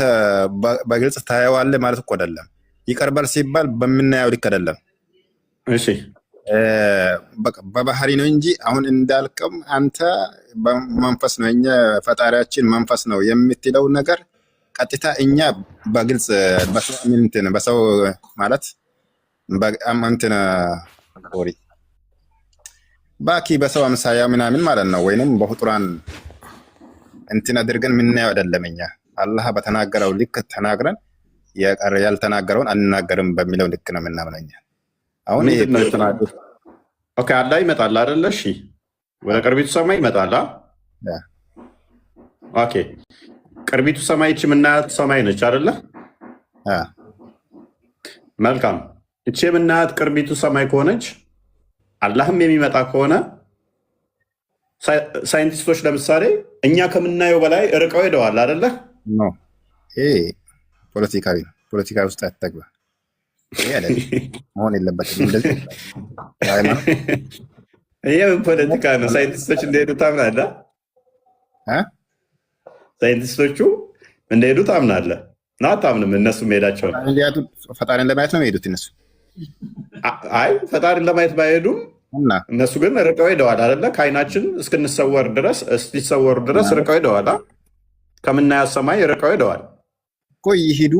በግልጽ ታየዋለህ ማለት እኮ አይደለም። ይቀርባል ሲባል በምናየው ልክ አይደለም። እሺ በባህሪ ነው እንጂ አሁን እንዳልከም አንተ በመንፈስ ነው እኛ ፈጣሪያችን መንፈስ ነው የምትለው ነገር ቀጥታ እኛ በግልጽ በሰው ማለት በአማንተና ኦሪ ባኪ በሰው አምሳያ ምናምን ማለት ነው። ወይንም በፍጡራን እንትን አድርገን ምናየው አይደለም። እኛ አላህ በተናገረው ልክ ተናግረን ያልተናገረውን አንናገርም በሚለው ልክ ነው የምናምነኛ። አሁን ይሄ ነው የተናገሩት። ኦኬ አላህ ይመጣል አይደለ? እሺ ወደ ቅርቢቱ ሰማይ ይመጣል። ኦኬ ቅርቢቱ ሰማይ እቺ የምናያት ሰማይ ነች አይደለ? መልካም እቺ የምናያት ቅርቢቱ ሰማይ ከሆነች አላህም የሚመጣ ከሆነ ሳይንቲስቶች ለምሳሌ እኛ ከምናየው በላይ ርቀው ሄደዋል አይደለ? ይሄ ፖለቲካዊ ነው። ፖለቲካ ውስጥ አትግባ። ይሄ አይደለም መሆን የለበትም እንደዚህ። ይሄ ፖለቲካ ነው። ሳይንቲስቶች እንደሄዱ ታምናለህ? ሳይንቲስቶቹ እንደሄዱ ታምናለህ? እና አታምንም? እነሱ መሄዳቸው ፈጣሪን ለማየት ነው የሚሄዱት እነሱ። አይ ፈጣሪን ለማየት ባይሄዱም እነሱ ግን ርቀው ሄደዋል አይደለ? ከአይናችን እስክንሰወር ድረስ እስኪሰወሩ ድረስ ርቀው ሄደዋል። ከምናያት ሰማይ ርቀው ሄደዋል እኮ። ይሄዱ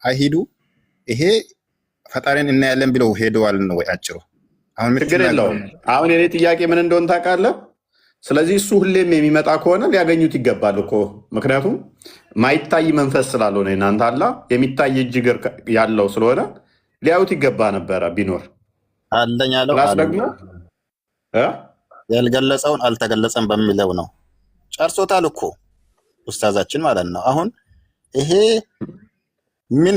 አይሄዱ ይሄ ፈጣሪን እናያለን ብለው ሄደዋል ነው ወይ? አጭሩ አሁን ችግር የለውም። አሁን የኔ ጥያቄ ምን እንደሆነ ታውቃለህ? ስለዚህ እሱ ሁሌም የሚመጣ ከሆነ ሊያገኙት ይገባል እኮ። ምክንያቱም ማይታይ መንፈስ ስላልሆነ እናንተ አላ የሚታይ እጅ እግር ያለው ስለሆነ ሊያዩት ይገባ ነበረ ቢኖር አለኝ ያለው ደግሞ ያልገለጸውን አልተገለጸም በሚለው ነው። ጨርሶታል እኮ ኡስታዛችን ማለት ነው። አሁን ይሄ ምን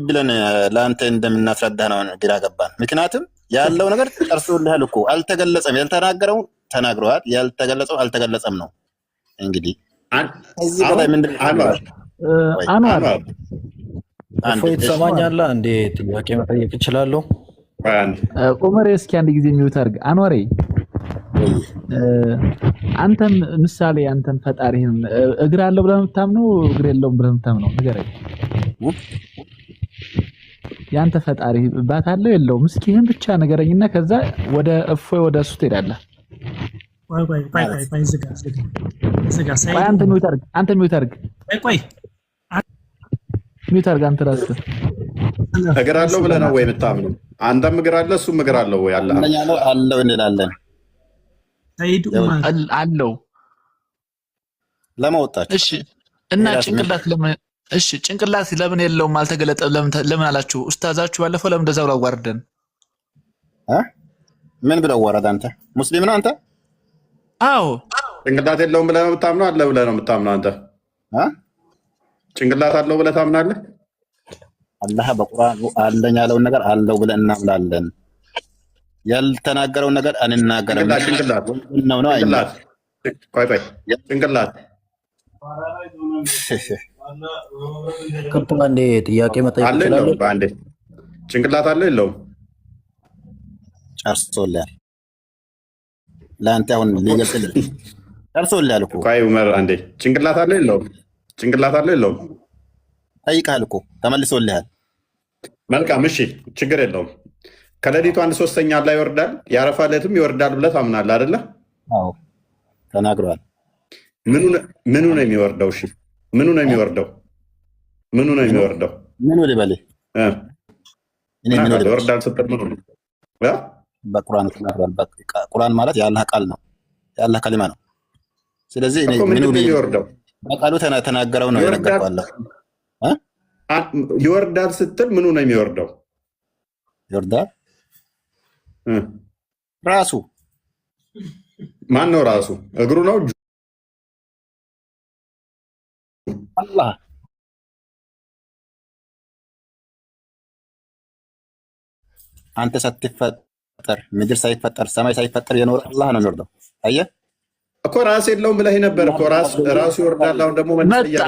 ብለን ለአንተ እንደምናስረዳ ነው ግራ ገባን። ምክንያቱም ያለው ነገር ጨርሶልሃል እኮ። አልተገለጸም። ያልተናገረው ተናግረዋል፣ ያልተገለጸው አልተገለጸም ነው። እንግዲህ እዚህ በላይ ምንድን አንዋር እፎይ ትሰማኛለህ? አንዴ ጥያቄ መጠየቅ እችላለሁ? ኡመር እስኪ አንድ ጊዜ የሚውት አድርግ። አንዋሬ አንተም ምሳሌ አንተን ፈጣሪህን እግር አለው ብለህ የምታምነው እግር የለውም ብለህ የምታምነው ንገረኝ። ያንተ ፈጣሪ ባት አለው የለውም? እስኪ ይህን ብቻ ንገረኝና ከዛ ወደ እፎይ ወደ እሱ ትሄዳለህ። አንተ ሚውት አድርግ። አንተ ሚውት አድርግ። ሚውት አድርግ። አንተ ራስህ እግር አለው ብለህ ነው ወይ የምታምነው? አንተም እግር አለ እሱም እግር አለው ወይ? አለው እንላለን። አለው ለማውጣት። እሺ እና ጭንቅላት ለምን? እሺ ጭንቅላት ለምን የለውም አልተገለጠ? ለምን አላችሁ? ኡስታዛችሁ ባለፈው ለምን እንደዛው አዋርደን? ምን ብለው ወረደ? አንተ ሙስሊም ነው አንተ? አዎ ጭንቅላት የለውም ብለህ ነው የምታምነው? አለ ብለህ ነው የምታምነው አንተ? ጭንቅላት አለው ብለህ ታምናለህ? አላህ በቁርአኑ አለኝ ያለውን ነገር አለው ብለን እናምናለን። ያልተናገረውን ነገር አንናገርም። ጭንቅላት ነው ነው ጭንቅላት ቆይ ጭንቅላት ከብቶ አንዴ ጥያቄ መጠየቅ እችላለሁ? አንዴ ጭንቅላት አለው የለውም? ጨርሶልሃል። ለአንተ አሁን ሊገልጽልህ ጨርሶልሃል እኮ። ቆይ ዑመር አንዴ ጭንቅላት አለው የለውም? ጭንቅላት አለው የለውም? ጠይቀሃል እኮ ተመልሶልሃል። መልካም እሺ፣ ችግር የለውም። ከሌሊቱ 1/3 ላይ ይወርዳል፣ የአረፋ ዕለትም ይወርዳል ብለህ ታምናለህ አይደለ? አዎ ተናግረዋል። ምኑ ነው የሚወርደው? እሺ ምኑ ነው የሚወርደው? ምኑ ነው የሚወርደው? ምኑ ልበልህ? ይወርዳል ስትል ምኑ ነው? በቁርአን ተናግረዋል። ቁርአን ማለት የአላህ ቃል ነው፣ የአላህ ከሊማ ነው። ስለዚህ ምኑ የሚወርደው? በቃሉ ተናገረው ነው የነገርኩህ። ይወርዳል ስትል ምኑ ነው የሚወርደው? ይወርዳል ራሱ። ማን ነው ራሱ? እግሩ ነው? አላህ። አንተ ሳትፈጠር ምድር ሳይፈጠር ሰማይ ሳይፈጠር የኖረ አላህ ነው የሚወርደው። አየህ እኮ ራስ የለውም ብለህ ነበር እኮ ራሱ ይወርዳል። አሁን ደግሞ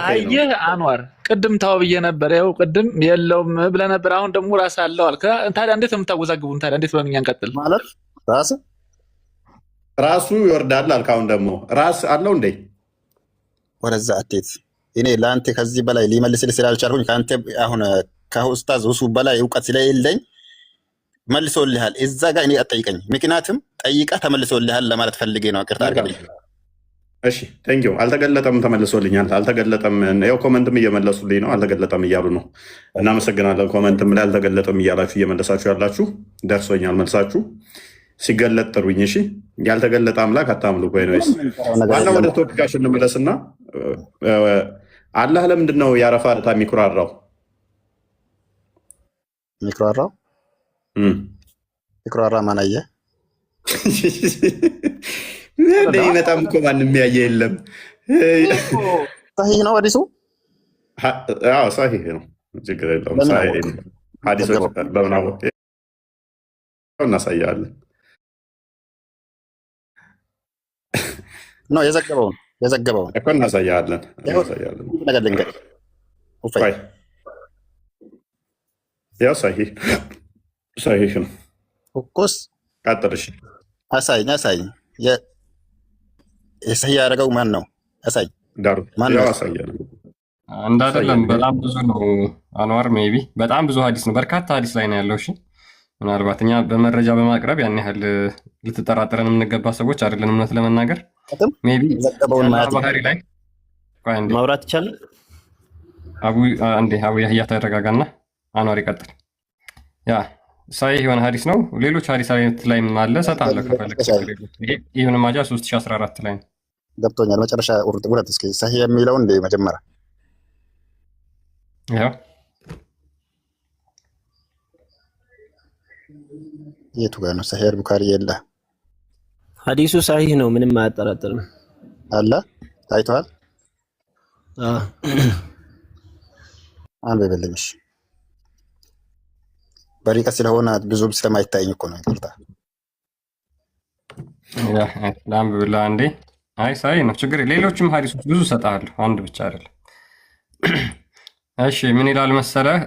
አየህ አንዋር ቅድም ታው ብዬ ነበር። ያው ቅድም የለውም ብለህ ነበር። አሁን ደግሞ ራስ አለው አልክ። ታዲያ እንዴት ነው የምታወዛግቡን? ታዲያ እንዴት ብለን እኛ እንቀጥል? ማለት ራሱ ይወርዳል አልክ። አሁን ደግሞ ራስ አለው እንዴ? ወደዛ አትሄድ። እኔ ለአንተ ከዚህ በላይ ሊመልስልህ ስላልቻልኩኝ ከአንተ አሁን ከኡስታዝ እሱ በላይ እውቀት ስለሌለኝ መልሶልሃል። እዛ ጋር እኔ አትጠይቀኝ፣ ምክንያቱም ጠይቀህ ተመልሶልሃል ለማለት ፈልጌ ነው። ይቅርታ አድርግልኝ። እሺ ቴንኪው። አልተገለጠም፣ ተመልሶልኛል። አልተገለጠም፣ ያው ኮመንትም እየመለሱልኝ ነው። አልተገለጠም እያሉ ነው። እናመሰግናለን። ኮመንትም ላይ አልተገለጠም እያላችሁ እየመለሳችሁ ያላችሁ ደርሶኛል መልሳችሁ። ሲገለጥ ጥሩኝ። እሺ ያልተገለጠ አምላክ አታምልኩ። ወይስ ዋናው ወደ ቶፒካችን እንመለስና አላህ ለምንድን ነው የአረፋ ዕለት የሚኩራራው? የሚኩራራው ይኩራራ ማን አየ? በጣም እኮ ማንም ያየ የለም። ሰሂህ ነው ሐዲሱ? አዎ ሰሂህ ነው። ችግር የለውም። ሐዲሶች በምናምን እናሳያለን። ነው የዘገበውን እኮ እናሳያለን። ነገር ልንገርህ ቆይ፣ ያው ሰሂህ ነው እኮስ። ቀጥልሽ። አሳይኝ የሰሂህ ያደረገው ማን ነው? አሳይ ዳሩ ማን ያው ነው? አሳያለን። እንዳይደለም በጣም ብዙ ነው አንዋር፣ ሜቢ በጣም ብዙ ሀዲስ ነው፣ በርካታ ሀዲስ ላይ ነው ያለው። እሺ ምናልባት እኛ በመረጃ በማቅረብ ያን ያህል ልትጠራጠረን የምንገባ ሰዎች አይደለን። እውነት ለመናገር ሜቢ የዘገበውን ማየት ባህሪ ላይ ማውራት ይቻላል። አቡ ያህያ ተረጋጋና አንዋር ይቀጥል። ያ ሳይ የሆነ ሀዲስ ነው። ሌሎች ሀዲስ አይነት ላይ አለ፣ እሰጥሃለሁ ከፈለግ። ኢብን ማጃ 3014 ላይ ነው። ገብቶኛል። መጨረሻ ውረድ እስኪ ሰሂህ የሚለውን እንደ መጀመሪያ ያው የቱ ጋር ነው? ሰሂህ ቡኻሪ የለ። ሀዲሱ ሳሂህ ነው፣ ምንም አያጠራጥርም። አለ ታይቷል። አንብብልኝ እሺ። በሪቀት ስለሆነ ብዙ ስለማይታየኝ እኮ ነው። ይቅርታ። ለአንብብላ አንዴ። አይ ሳሂህ ነው፣ ችግር ሌሎችም ሀዲሶች ብዙ እሰጥሃለሁ፣ አንድ ብቻ አይደለም። እሺ ምን ይላል መሰለህ?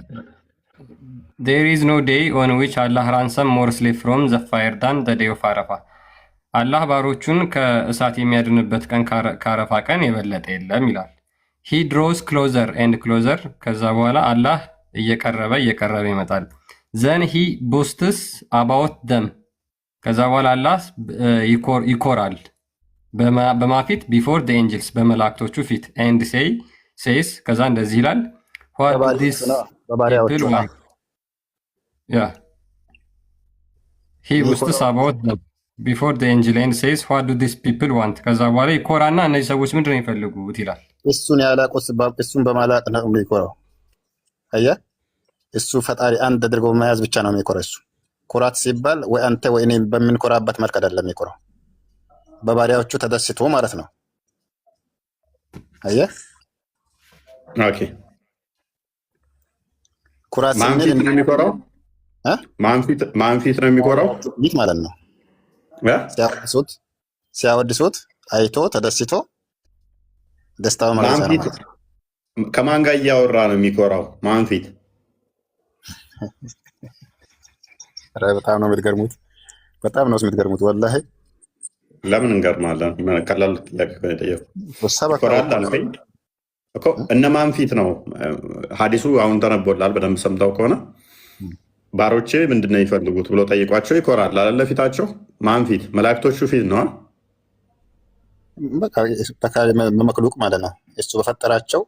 There is no day on which Allah ransom more slave from the fire than the day of Arafah. አላህ ባሮቹን ከእሳት የሚያድንበት ቀን ከአረፋ ቀን የበለጠ የለም ይላል። He draws closer and closer. ከዛ በኋላ አላህ እየቀረበ ይመጣል። Then he boasts about them. ከዛ በኋላ አላህ ይኮራል በማፊት before the angels በመላእክቶቹ ፊት and says ከዛ እንደዚህ ይላል what this people want. Yeah. He boasts about them before the angel and says what do these people want. ከዛ በኋላ ይኮራና እነዚህ ሰዎች ምንድን ነው የሚፈልጉት ይላል። እሱን ያላቁስ እሱን በማላቅ ነው የሚኮራው። አየህ፣ እሱ ፈጣሪ አንድ አድርጎ መያዝ ብቻ ነው የሚኮራው። እሱ ኩራት ሲባል ወይ አንተ ወይ እኔ በምንኮራበት መልክ አይደለም የሚኮራው፣ በባሪያዎቹ ተደስቶ ማለት ነው። አየህ፣ ኦኬ። ኩራት ማንፊት ነው የሚኮራው። ማንፊት ነው የሚኮራው ይህ ማለት ነው። ሲያወድሱት አይቶ ተደስቶ ደስታው ማለት ነው። ከማን ጋር እያወራ ነው የሚኮራው? ማንፊት በጣም ነው የምትገርሙት። በጣም ነው የምትገርሙት ወላሂ። ለምን እንገርማለን? ቀላል ጥያቄ ነው። እነ ማንፊት ነው ሀዲሱ አሁን ተነቦላል። በደንብ ሰምተው ከሆነ ባሮቼ ምንድን ነው የሚፈልጉት ብሎ ጠይቋቸው ይኮራል አለ ፊታቸው። ማንፊት መላእክቶቹ ፊት ነው መክሉቅ ማለት ነው። እሱ በፈጠራቸው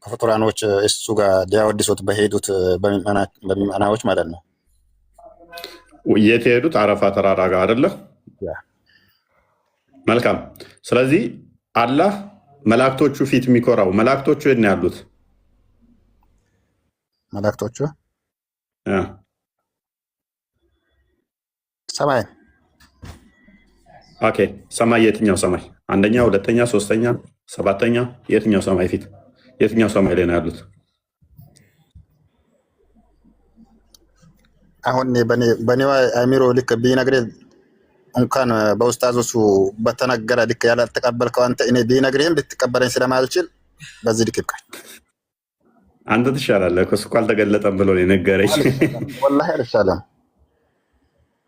ከፍጡራኖች እሱ ጋር ሊያወድሱት በሄዱት በሚመናዎች ማለት ነው። የት የሄዱት? አረፋ ተራራ ጋር አይደለ? መልካም። ስለዚህ አላህ መላእክቶቹ ፊት የሚኮራው መላእክቶቹ የት ነው ያሉት? መላእክቶቹ ሰማይ። ኦኬ፣ ሰማይ የትኛው ሰማይ? አንደኛ፣ ሁለተኛ፣ ሶስተኛ፣ ሰባተኛ? የትኛው ሰማይ ፊት? የትኛው ሰማይ ላይ ነው ያሉት? አሁን በኔዋ አሚሮ ልክ ቢነግርህ እንኳን በኡስታዞቹ በተነገረ ልክ ያላልተቀበልከው አንተ እኔ ቢነግርህም ልትቀበለኝ ስለማልችል በዚህ ልክ ይብቃኝ። አንተ ትሻላለህ እኮ እሱ እኮ አልተገለጠም ብሎ ነው የነገረኝ። ወላሂ አልሻለም።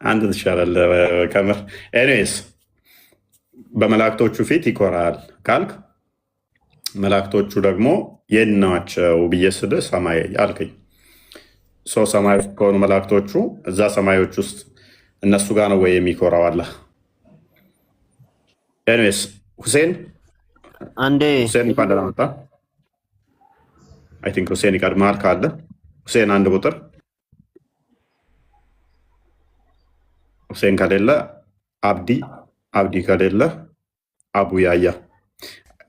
አንተ ትሻላለህ ከምር። ኤኒዌይስ በመላእክቶቹ ፊት ይኮራል ካልክ መላእክቶቹ ደግሞ የት ናቸው ብዬ ስልህ ሰማይ አልከኝ። ሰማይ ከሆኑ መላእክቶቹ እዛ ሰማዮች ውስጥ እነሱ ጋር ነው ወይ የሚኮራው አላህ? ኤኒዌይስ ሁሴን እንኳን ደህና መጣ። አይ ቲንክ ሁሴን ይቀድማል ካለ ሁሴን አንድ ቁጥር። ሁሴን ከሌለ አብዲ ከሌለ አቡ ያያ።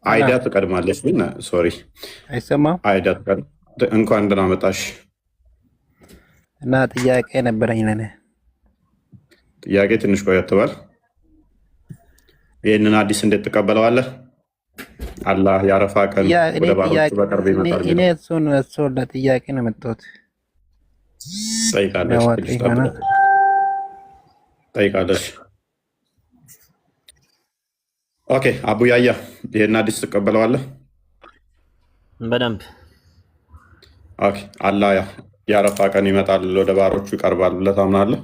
አይዳ ትቀድማለች ግን ሶሪ አይሰማም። አይዳ እንኳን ደህና መጣሽ። እና ጥያቄ ነበረኝ ለኔ። ጥያቄ ትንሽ ቆየት በል። ይህንን አዲስ እንዴት ትቀበለዋለህ? አላህ ያረፋ ቀን ወደ ባሮቹ በቅርብ ይመጣል። እኔ እሱን ለጥያቄ ነው የመጣሁት። ጠይቃለች። ጠይቃለች። ኦኬ አቡ ያያ ይሄን አዲስ ትቀበለዋለህ? በደንብ ኦኬ። አላህ የአረፋ ቀን ይመጣል ወደ ባሮቹ ይቀርባል ብለህ ታምናለህ?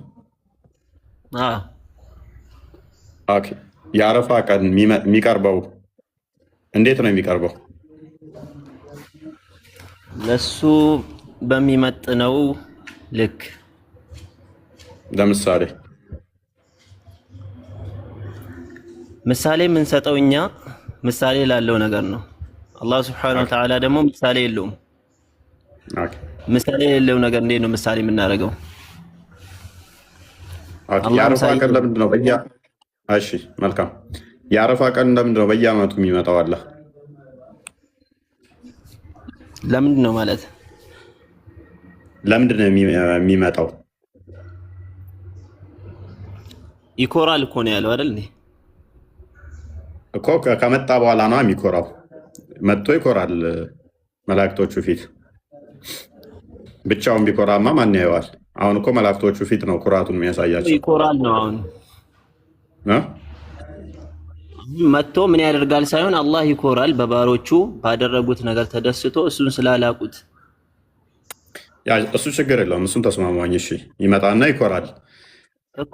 ኦኬ። የአረፋ ቀን የሚቀርበው እንዴት ነው የሚቀርበው? ለሱ በሚመጥነው ልክ። ለምሳሌ ምሳሌ የምንሰጠው እኛ ምሳሌ ላለው ነገር ነው። አላህ ስብሐነሁ ወተዓላ ደግሞ ምሳሌ የለውም። ምሳሌ የሌለው ነገር እንዴት ነው ምሳሌ የምናደርገው? የአረፋ ቀን ለምንድን ነው እሺ መልካም። የአረፋ ቀን ለምንድን ነው በየዓመቱ የሚመጣው? አለ ለምንድን ነው ማለት ለምንድን ነው የሚመጣው? ይኮራል እኮ ነው ያለው አይደል እንዴ? እኮ ከመጣ በኋላ ነው የሚኮራው። መጥቶ ይኮራል መላእክቶቹ ፊት። ብቻውን ቢኮራማ ማን ያየዋል? አሁን እኮ መላእክቶቹ ፊት ነው ኩራቱን የሚያሳያቸው። ይኮራል ነው አሁን መጥቶ ምን ያደርጋል ሳይሆን አላህ ይኮራል በባሮቹ ባደረጉት ነገር ተደስቶ እሱን ስላላቁት። እሱ ችግር የለውም፣ እሱን ተስማማኝ። እሺ ይመጣና ይኮራል።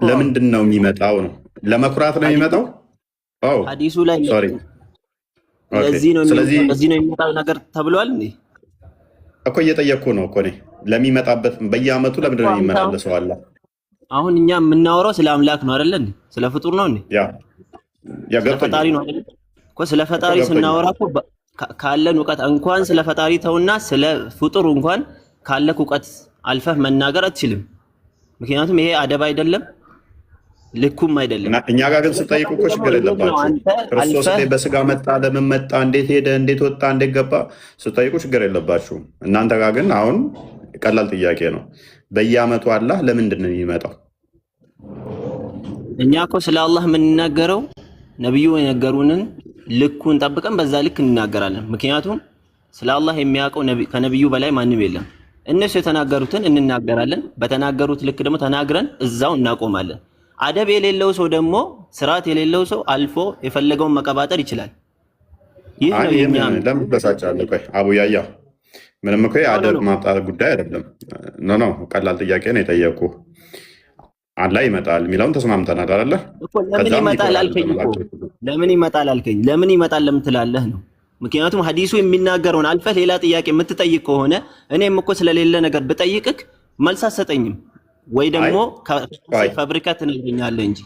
ለምንድን ነው የሚመጣው? ነው ለመኩራት ነው የሚመጣው? ሐዲሱ ላይ ለዚህ ነው የሚመጣው ነገር ተብሏል እንዴ? እኮ እየጠየቅኩ ነው እኮ እኔ ለሚመጣበት በየዓመቱ ለምንድን ነው የሚመላለሰው? አለ አሁን እኛ የምናወራው ስለ አምላክ ነው አይደል እንዴ? ስለ ፍጡር ነው እንዴ? ስለ ፈጣሪ ነው አይደል እኮ። ስለ ፈጣሪ ስናወራ እኮ ካለን እውቀት እንኳን ስለ ፈጣሪ ተውና ስለ ፍጡር እንኳን ካለክ እውቀት አልፈህ መናገር አትችልም። ምክንያቱም ይሄ አደብ አይደለም፣ ልኩም አይደለም። እኛ ጋር ግን ስጠይቁ እኮ ችግር የለባችሁ። ክርስቶስ በስጋ መጣ፣ ለምን መጣ፣ እንዴት ሄደ፣ እንዴት ወጣ፣ እንዴት ገባ ስጠይቁ ችግር የለባችሁም። እናንተ ጋር ግን አሁን ቀላል ጥያቄ ነው። በየዓመቱ አላህ ለምንድን ነው የሚመጣው? እኛ እኮ ስለ አላህ የምንናገረው ነብዩ የነገሩንን ልኩን ጠብቀን በዛ ልክ እንናገራለን። ምክንያቱም ስለ አላህ የሚያውቀው ከነብዩ በላይ ማንም የለም። እነሱ የተናገሩትን እንናገራለን። በተናገሩት ልክ ደግሞ ተናግረን እዛው እናቆማለን። አደብ የሌለው ሰው ደግሞ ስርዓት የሌለው ሰው አልፎ የፈለገውን መቀባጠር ይችላል። ይህ ነው የኛ ለምን ተሳጫለህ? ቆይ አቡ ያያ ምንም እኮ አደብ ማጣት ጉዳይ አይደለም። ኖ ቀላል ጥያቄ ነው የጠየቁ። አላህ ይመጣል የሚለውን ተስማምተናል አይደለ? ለምን ይመጣል አልከኝ እኮ። ለምን ይመጣል አልከኝ። ለምን ይመጣል ለምን ትላለህ ነው። ምክንያቱም ሐዲሱ የሚናገረውን አልፈህ ሌላ ጥያቄ የምትጠይቅ ከሆነ እኔም እኮ ስለሌለ ነገር ብጠይቅክ መልስ አትሰጠኝም፣ ወይ ደግሞ ፋብሪካ ትነግረኛለህ እንጂ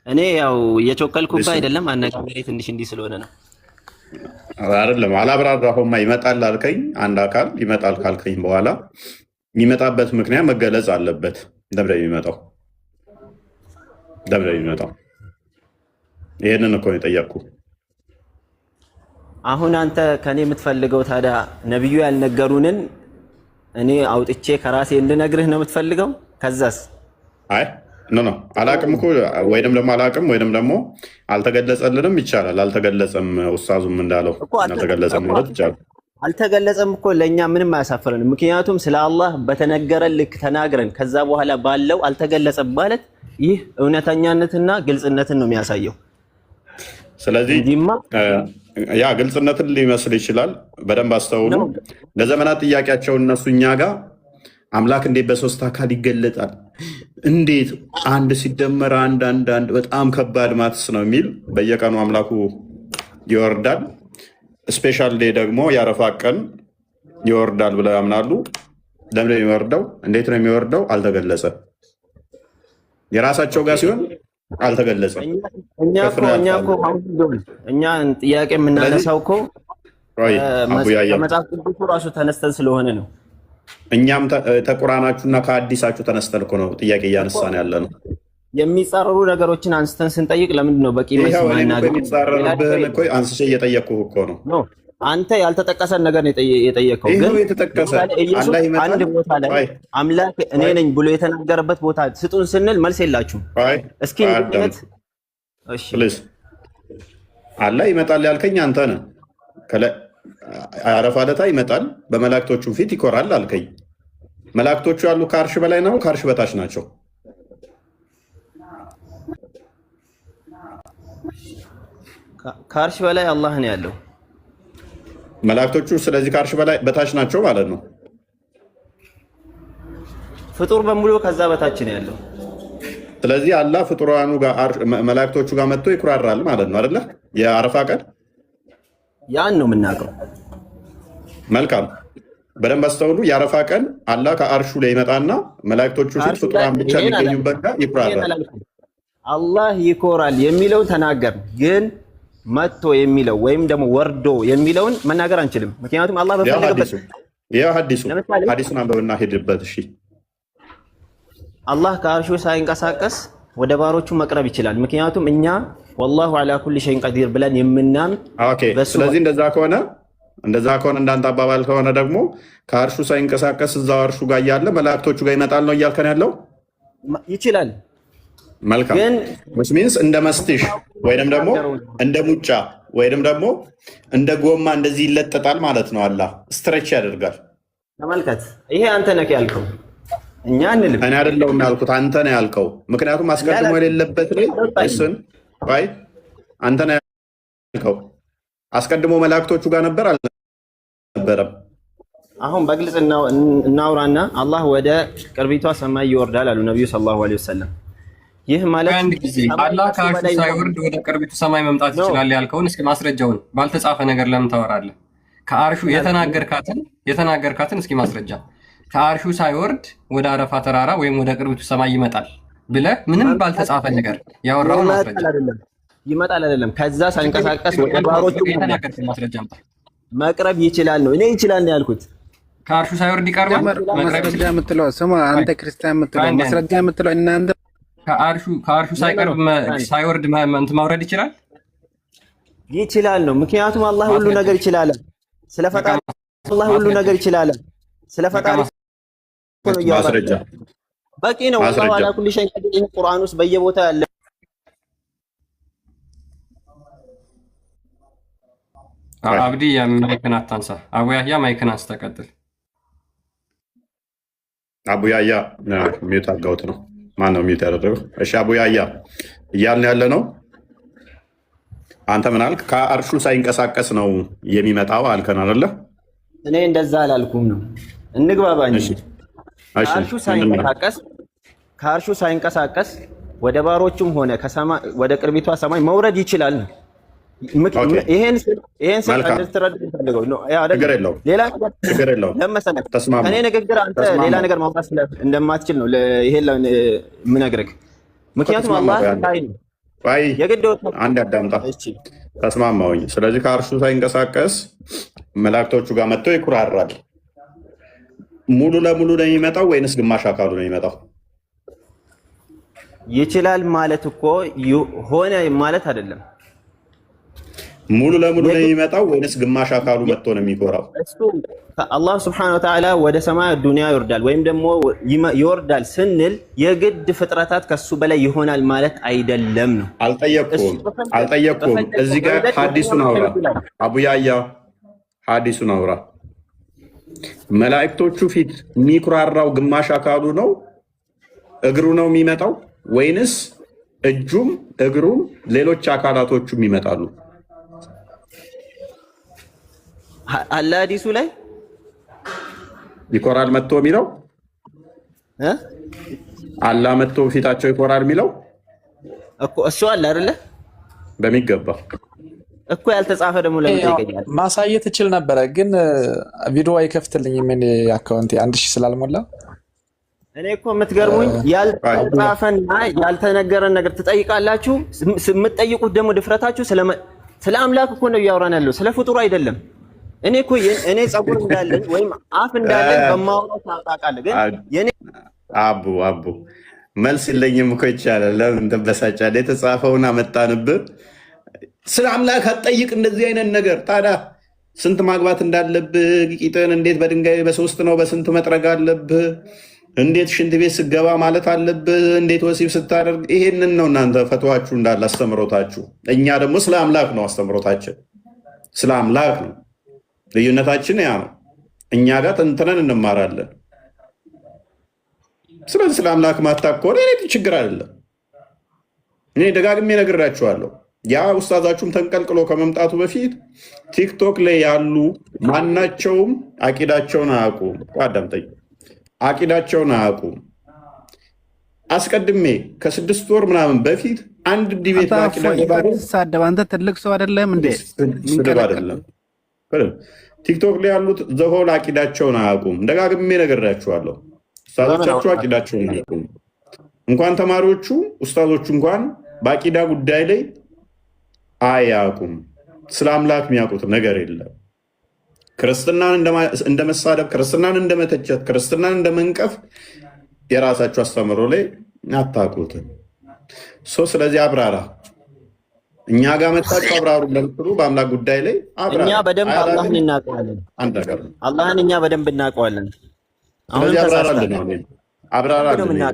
እኔ ያው የቾከልኩብህ አይደለም። አነጋገሬ ትንሽ እንዲህ ስለሆነ ነው አይደለም። አላብራራሁማ። ይመጣል አልከኝ። አንድ አካል ይመጣል ካልከኝ በኋላ የሚመጣበት ምክንያት መገለጽ አለበት። ደብረ የሚመጣው ይሄንን እኮ ነው የጠየቅኩ። አሁን አንተ ከኔ የምትፈልገው ታዲያ ነብዩ ያልነገሩንን እኔ አውጥቼ ከራሴ እንድነግርህ ነው የምትፈልገው? ከዛስ አይ ኖ አላቅም እኮ ወይንም ደግሞ አላቅም ወይንም ደግሞ አልተገለጸልንም ይቻላል። አልተገለጸም ኡስታዙም እንዳለው አልተገለጸም ማለት ይቻላል። አልተገለጸም እኮ ለእኛ ምንም አያሳፍረንም። ምክንያቱም ስለ አላህ በተነገረን ልክ ተናግረን ከዛ በኋላ ባለው አልተገለጸም ማለት ይህ እውነተኛነትና ግልጽነትን ነው የሚያሳየው። ስለዚህ ያ ግልጽነትን ሊመስል ይችላል። በደንብ አስተውሉ። ለዘመናት ጥያቄያቸው እነሱ እኛ ጋር አምላክ እንዴት በሶስት አካል ይገለጣል፣ እንዴት አንድ ሲደመር አንድ በጣም ከባድ ማትስ ነው የሚል በየቀኑ አምላኩ ይወርዳል። ስፔሻል ዴይ ደግሞ የአረፋ ቀን ይወርዳል ብለው ያምናሉ። ለምን የሚወርደው? እንዴት ነው የሚወርደው? አልተገለጸም። የራሳቸው ጋር ሲሆን አልተገለጸም። እኛ ጥያቄ የምናነሳው እኮ ከመጽሐፍ ቅዱሱ ራሱ ተነስተን ስለሆነ ነው። እኛም ተቁራናችሁና ከአዲሳችሁ ተነስተን እኮ ነው ጥያቄ እያነሳን ያለ ነው። የሚጻረሩ ነገሮችን አንስተን ስንጠይቅ ለምንድን ነው በቂ መልስ ማናገር? የሚጻረርብህን እኮ አንስቼ እየጠየቅኩህ እኮ ነው። አንተ ያልተጠቀሰን ነገር ነው የጠየቀው። ግን ኢየሱስ አንድ ቦታ ላይ አምላክ እኔ ነኝ ብሎ የተናገረበት ቦታ ስጡን ስንል መልስ የላችሁም። እስኪ አላህ ይመጣል ያልከኝ አንተ ነህ። አረፋ ዕለት ይመጣል፣ በመላእክቶቹ ፊት ይኮራል አልከኝ። መላእክቶቹ ያሉ ከአርሽ በላይ ነው ከአርሽ በታች ናቸው? ከአርሽ በላይ አላህ ነው ያለው። መላእክቶቹ ስለዚህ ከአርሽ በላይ በታች ናቸው ማለት ነው። ፍጡር በሙሉ ከዛ በታች ነው ያለው። ስለዚህ አላህ ፍጡራኑ ጋር መላእክቶቹ ጋር መጥቶ ይኩራራል ማለት ነው አይደለ? የአረፋ ቀን ያን ነው የምናውቀው። መልካም በደንብ አስተውሉ። የአረፋ ቀን አላህ ከአርሹ ላይ ይመጣና መላእክቶቹ ፊት ፍጡራን ብቻ የሚገኙበት ጋር ይኩራራል። አላህ ይኮራል የሚለው ተናገር፣ ግን መጥቶ የሚለው ወይም ደግሞ ወርዶ የሚለውን መናገር አንችልም። ምክንያቱም አላህ በፈለገበት ያው ሐዲሱን አንበብና ሄድበት። እሺ አላህ ከአርሹ ሳይንቀሳቀስ ወደ ባሮቹ መቅረብ ይችላል። ምክንያቱም እኛ ወላሁ ዐላ ኩሊ ሸይን ቀዲር ብለን የምናምን። ስለዚህ እንደዛ ከሆነ እንዳንተ አባባል ከሆነ ደግሞ ከአርሹ ሳይንቀሳቀስ እዛው አርሹ ጋር እያለ መላእክቶቹ ጋር ይመጣል ነው እያልከን ያለው? ይችላል። መልካም ሚንስ እንደ መስትሽ ወይንም ደግሞ እንደ ሙጫ ወይንም ደግሞ እንደ ጎማ እንደዚህ ይለጠጣል ማለት ነው። አላህ ስትሬች ያደርጋል። ተመልከት፣ ይሄ አንተ ነህ ያልከው፣ እኛ እንልም። እኔ አይደለሁም ያልኩት አንተ ነህ ያልከው። ምክንያቱም አስቀድሞ የሌለበት ላይ እሱን ባይ አንተ ነህ ያልከው። አስቀድሞ መላእክቶቹ ጋር ነበር አልነበረም? አሁን በግልጽ እናውራና አላህ ወደ ቅርቢቷ ሰማይ ይወርዳል አሉ ነብዩ ሰለላሁ ዐለይሂ ወሰለም። ይህ ማለት አንድ ጊዜ አላህ ከአርሹ ሳይወርድ ወደ ቅርቢቱ ሰማይ መምጣት ይችላል ያልከውን እስኪ ማስረጃውን ባልተጻፈ ነገር ለምን ታወራለህ? ከአርሹ የተናገርካትን እስኪ ማስረጃ። ከአርሹ ሳይወርድ ወደ አረፋ ተራራ ወይም ወደ ቅርቢቱ ሰማይ ይመጣል ብለህ ምንም ባልተጻፈ ነገር ያወራውን ማስረጃ። ይመጣል አይደለም፣ ከዛ ሳይንቀሳቀስ ወደ ባሮቹ የተናገርኩት ማስረጃ መቅረብ ይችላል ነው። እኔ ይችላል ነው ያልኩት። ከአርሹ ሳይወርድ ይቀርባል። ማስረጃ የምትለው ስማ፣ አንተ ክርስቲያን የምትለው ማስረጃ የምትለው እናንተ ከአርሹ ሳይወርድ ማውረድ ይችላል ነው። ምክንያቱም አላህ ሁሉ ነገር ይችላል። ስለፈጣሪ አላህ ሁሉ ነገር ይችላል። ስለፈጣሪ ማስረጃ በቂ ነው። ወላሂ አላ ኩሊ ሸይን ቀዲር ቁርአን ውስጥ በየቦታ ያለ አብዲ ማይክን አታንሳ። አቡ ያህያ ማይክን አንስታ ቀጥል። አቡ ያህያ ሚዩት አድርገውት ነው። ማን ነው ሚዩት ያደረገው? እሺ አቡ ያህያ እያልን ያለ ነው። አንተ ምን አልክ? ከአርሹ ሳይንቀሳቀስ ነው የሚመጣው አልከን አይደለ? እኔ እንደዛ አላልኩም ነው። እንግባባኝ። ከአርሹ ሳይንቀሳቀስ ወደ ባሮቹም ሆነ ወደ ቅርቢቷ ሰማይ መውረድ ይችላል ነው። ይሄን እንድትረዱ ፈልገው ነው። ሌላ ከእኔ ንግግር አንተ ሌላ ነገር ማውጣት እንደማትችል ነው ይሄን የምነግርህ። ምክንያቱም አላህ ታይ ነው። የግድ አንድ አዳምጣ። ተስማማሁኝ። ስለዚህ ከአርሹ ሳይንቀሳቀስ መላእክቶቹ ጋር መጥቶ ይኩራራል። ሙሉ ለሙሉ ነው የሚመጣው ወይንስ ግማሽ አካሉ ነው የሚመጣው? ይችላል ማለት እኮ ሆነ ማለት አይደለም። ሙሉ ለሙሉ ነው የሚመጣው ወይንስ ግማሽ አካሉ መጥቶ ነው የሚኮራው? አላህ ሱብሓነሁ ወተዓላ ወደ ሰማይ ዱንያ ይወርዳል ወይም ደግሞ ይወርዳል ስንል የግድ ፍጥረታት ከሱ በላይ ይሆናል ማለት አይደለም ነው። አልጠየቅኩም። እዚህ ጋር ሐዲሱን አውራ አቡ ያህያ፣ ሐዲሱን አውራ። መላእክቶቹ ፊት የሚኩራራው ግማሽ አካሉ ነው እግሩ ነው የሚመጣው ወይንስ እጁም እግሩም ሌሎች አካላቶቹም ይመጣሉ? አለ ሐዲሱ ላይ ይኮራል መጥቶ የሚለው አላህ መጥቶ ፊታቸው ይኮራል የሚለው እኮ እሱ አለ አይደለ? በሚገባ እኮ ያልተጻፈ ደግሞ ለምን ይገኛል? ማሳየት እችል ነበረ ግን ቪዲዮ አይከፍትልኝም። እኔ አካውንቴ 1000 ስላልሞላ። እኔ እኮ የምትገርሙኝ ያልተጻፈና ያልተነገረን ነገር ትጠይቃላችሁ። የምትጠይቁት ደግሞ ድፍረታችሁ ስለ አምላክ እኮ ነው እያወራን ያለው፣ ስለ ፍጡሩ አይደለም። እኔ እኮ እኔ ጸጉር እንዳለኝ ወይም አፍ እንዳለኝ በማውራት ታውቃለህ። ግን የኔ አቡ መልስ የለኝም እኮ ይቻላል። ለምን ተበሳጫለህ? የተጻፈውን አመጣንብህ። ስለ አምላክ አትጠይቅ እንደዚህ አይነት ነገር። ታዲያ ስንት ማግባት እንዳለብህ፣ ቂጥን እንዴት በድንጋይ በሶስት ነው በስንት መጥረግ አለብህ፣ እንዴት ሽንት ቤት ስገባ ማለት አለብህ፣ እንዴት ወሲብ ስታደርግ፣ ይሄንን ነው እናንተ ፈትዋችሁ እንዳለ አስተምሮታችሁ። እኛ ደግሞ ስለ አምላክ ነው አስተምሮታችን፣ ስለ አምላክ ነው። ልዩነታችን ያ ነው። እኛ ጋር ትንትነን እንማራለን። ስለዚህ ስለ አምላክ ማታውቅ ከሆነ ችግር አይደለም። እኔ ደጋግሜ ነግራችኋለሁ። ያ ኡስታዛችሁም ተንቀልቅሎ ከመምጣቱ በፊት ቲክቶክ ላይ ያሉ ማናቸውም አቂዳቸውን አያውቁም። አዳምጠኝ፣ አቂዳቸውን አያውቁም። አስቀድሜ ከ6 ወር ምናምን በፊት አንድ ዲቤት ሳደብ አንተ ትልቅ ሰው አይደለም እንዴ? ስድብ አይደለም። ቲክቶክ ላይ ያሉት ዘሆል አቂዳቸውን አያውቁም። ደጋግሜ ነግሬያችኋለሁ። ኡስታዞቻችሁ አቂዳቸውን አያውቁም። እንኳን ተማሪዎቹ ኡስታዞቹ እንኳን በአቂዳ ጉዳይ ላይ አያውቁም። ስለ አምላክ የሚያውቁት ነገር የለም። ክርስትናን እንደመሳደብ፣ ክርስትናን እንደመተቸት፣ ክርስትናን እንደመንቀፍ የራሳችሁ አስተምሮ ላይ አታውቁትም። ስለዚህ አብራራ። እኛ ጋር መጣችሁ አብራሩ ለምትሉ በአምላክ ጉዳይ ላይ አብራራ። እኛ በደንብ አላህን እናውቀዋለን። አላህን እኛ በደንብ እናውቀዋለን። ስለዚህ አብራራልን ነው።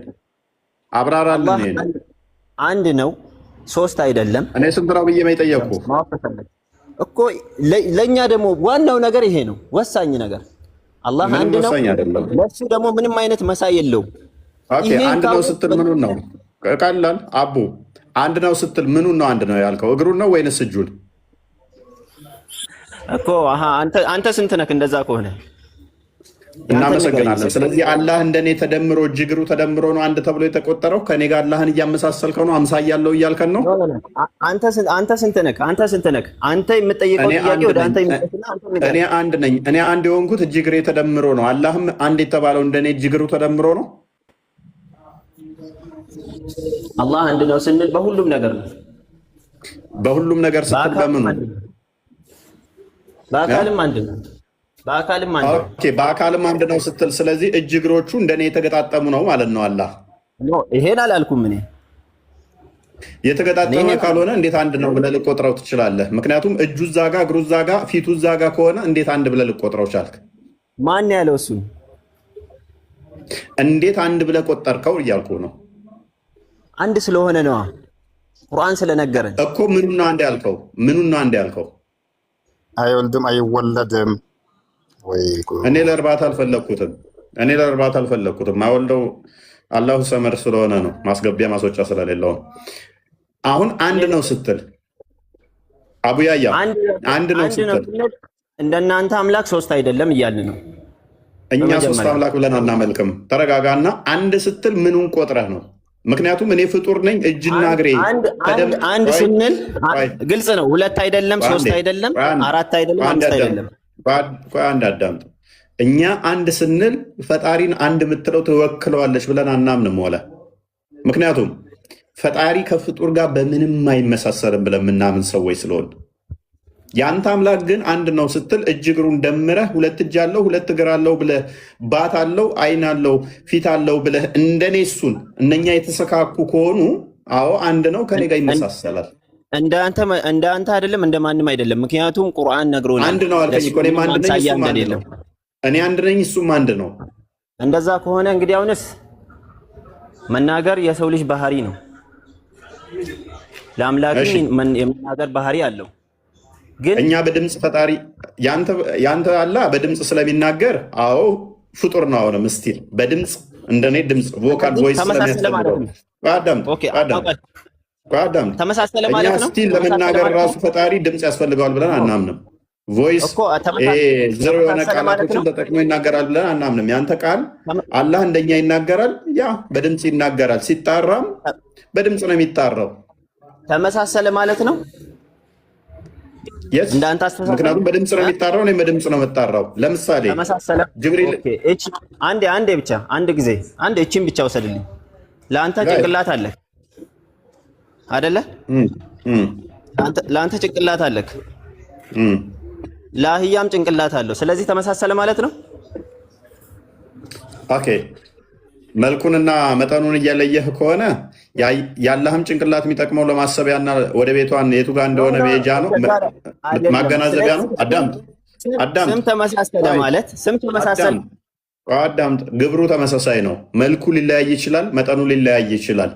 አብራራልን። አንድ ነው፣ 3 አይደለም። እኔ ስንት ነው ብዬ የጠየቁ እኮ ለእኛ ደግሞ ዋናው ነገር ይሄ ነው፣ ወሳኝ ነገር። አላህ አንድ ነው፣ ለሱ ደግሞ ምንም አይነት መሳይ የለውም። አንድ ነው ስትል ምኑን ነው? ቀላል አቡ፣ አንድ ነው ስትል ምኑን ነው አንድ ነው ያልከው? እግሩን ነው ወይንስ እጁን እኮ? አንተ ስንት ነክ? እንደዛ ከሆነ እናመሰግናለን። ስለዚህ አላህ እንደኔ ተደምሮ እጅ እግሩ ተደምሮ ነው አንድ ተብሎ የተቆጠረው። ከኔ ጋር አላህን እያመሳሰልከው ነው፣ አምሳያ ያለው እያልከን ነው። አንተ ስንት ነክ? አንተ የምትጠይቀው ጥያቄ ወደ አንተ ይመጣና እኔ አንድ ነኝ። እኔ አንድ የሆንኩት እጅ እግሬ ተደምሮ ነው። አላህም አንድ የተባለው እንደኔ እጅ እግሩ ተደምሮ ነው። አላህ አንድ ነው ስንል በሁሉም ነገር ነው። በሁሉም ነገር ስትል በምኑ? በአካልም አንድ ነው። በአካልም አንድ ነው። ኦኬ፣ በአካልም አንድ ነው ስትል ስለዚህ እጅ እግሮቹ እንደኔ የተገጣጠሙ ነው ማለት ነው። አላህ ይሄን አላልኩም እኔ። የተገጣጠመ ካልሆነ እንዴት አንድ ነው ብለህ ልቆጥረው ትችላለህ? ምክንያቱም እጁ እዛ ጋ፣ እግሩ እዛ ጋ፣ ፊቱ እዛ ጋ ከሆነ እንዴት አንድ ብለህ ልቆጥረው ቻልክ? ማን ያለው እሱን? እንዴት አንድ ብለህ ቆጠርከው እያልኩ ነው። አንድ ስለሆነ ነው፣ ቁርአን ስለነገረን እኮ። ምኑን ነው አንድ ያልከው? ምኑን ነው አንድ ያልከው? አይወልድም አይወለድም ወይ? እኔ ለእርባታ አልፈለኩትም። ማወልደው አላሁ ሰመር ስለሆነ ነው፣ ማስገቢያ ማስወጫ ስለሌለው። አሁን አንድ ነው ስትል አቡያያ አንድ ነው ስትል እንደናንተ አምላክ 3 አይደለም እያልን ነው። እኛ 3 አምላክ ብለን አናመልክም። ተረጋጋና አንድ ስትል ምኑን ቆጥረህ ነው? ምክንያቱም እኔ ፍጡር ነኝ፣ እጅና እግሬ አንድ ስንል ግልጽ ነው። 2 አይደለም፣ 3 አይደለም፣ 4 አይደለም፣ 5 አይደለም። አንድ አዳምጥ። እኛ አንድ ስንል ፈጣሪን አንድ የምትለው ትወክለዋለች ብለን አናምንም ወለ። ምክንያቱም ፈጣሪ ከፍጡር ጋር በምንም አይመሳሰርም ብለን የምናምን ሰዎች ስለሆን፣ የአንተ አምላክ ግን አንድ ነው ስትል እጅ እግሩን ደምረህ 2 እጅ አለው 2 እግር አለው ብለህ ባት አለው አይን አለው ፊት አለው ብለህ እንደኔ እሱን እነኛ የተሰካኩ ከሆኑ አዎ አንድ ነው፣ ከኔ ጋር ይመሳሰላል። እንደ አንተ አይደለም፣ እንደ ማንም አይደለም። ምክንያቱም ቁርአን ነግሮናል። አንድ ነው አልከኝ እኮ። እኔም አንድ ነኝ፣ እሱም አንድ ነው። እኔ አንድ ነኝ፣ እሱም አንድ ነው። እንደዛ ከሆነ እንግዲህ አሁንስ መናገር የሰው ልጅ ባህሪ ነው። ለአምላክ የመናገር ባህሪ አለው። ግን እኛ በድምፅ ፈጣሪ ያንተ አላህ በድምፅ ስለሚናገር አዎ ፍጡር ነው። አሁንም ስቲል በድምፅ እንደኔ ድምፅ ቮካል ቮይስ ስለሚያስፈልገው ተመሳሰለ ማለት ነው። ስቲል ለመናገር ራሱ ፈጣሪ ድምፅ ያስፈልገዋል ብለን አናምንም። ቮይስ ዝሮ የሆነ ቃላቶችን ተጠቅሞ ይናገራል ብለን አናምንም። ያንተ ቃል አላህ እንደኛ ይናገራል፣ ያ በድምፅ ይናገራል። ሲጣራም በድምፅ ነው የሚጣራው። ተመሳሰለ ማለት ነው። ምክንያቱም በድምፅ ነው የሚጣራው፣ እኔም በድምፅ ነው የምጣራው። ለምሳሌ ጅብሪል አንድ ብቻ አንድ ጊዜ አንድ እቺን ብቻ ውሰድልኝ። ለአንተ ጭንቅላት አለህ አይደለ? ለአንተ ጭንቅላት አለህ፣ ለአህያም ጭንቅላት አለው። ስለዚህ ተመሳሰለ ማለት ነው። ኦኬ፣ መልኩንና መጠኑን እያለየህ ከሆነ ያለህም ጭንቅላት የሚጠቅመው ለማሰቢያና ወደ ቤቷን የቱ ጋር እንደሆነ መሄጃ ነው፣ ማገናዘቢያ ነው። አዳምጥ። ስም ተመሳሰለ ማለት ስም ተመሳሰለ። አዳምጥ። ግብሩ ተመሳሳይ ነው። መልኩ ሊለያይ ይችላል፣ መጠኑ ሊለያይ ይችላል።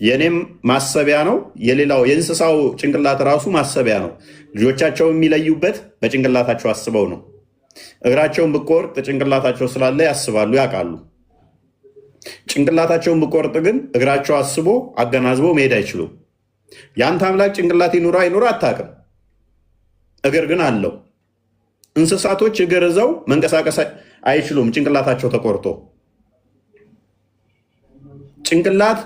የኔም ማሰቢያ ነው። የሌላው የእንስሳው ጭንቅላት ራሱ ማሰቢያ ነው። ልጆቻቸው የሚለዩበት በጭንቅላታቸው አስበው ነው። እግራቸውን ብቆርጥ ጭንቅላታቸው ስላለ ያስባሉ፣ ያውቃሉ። ጭንቅላታቸውን ብቆርጥ ግን እግራቸው አስቦ አገናዝቦ መሄድ አይችሉም። የአንተ አምላክ ጭንቅላት ይኑራ አይኑራ አታውቅም፣ እግር ግን አለው። እንስሳቶች እግር ይዘው መንቀሳቀስ አይችሉም፣ ጭንቅላታቸው ተቆርጦ። ጭንቅላት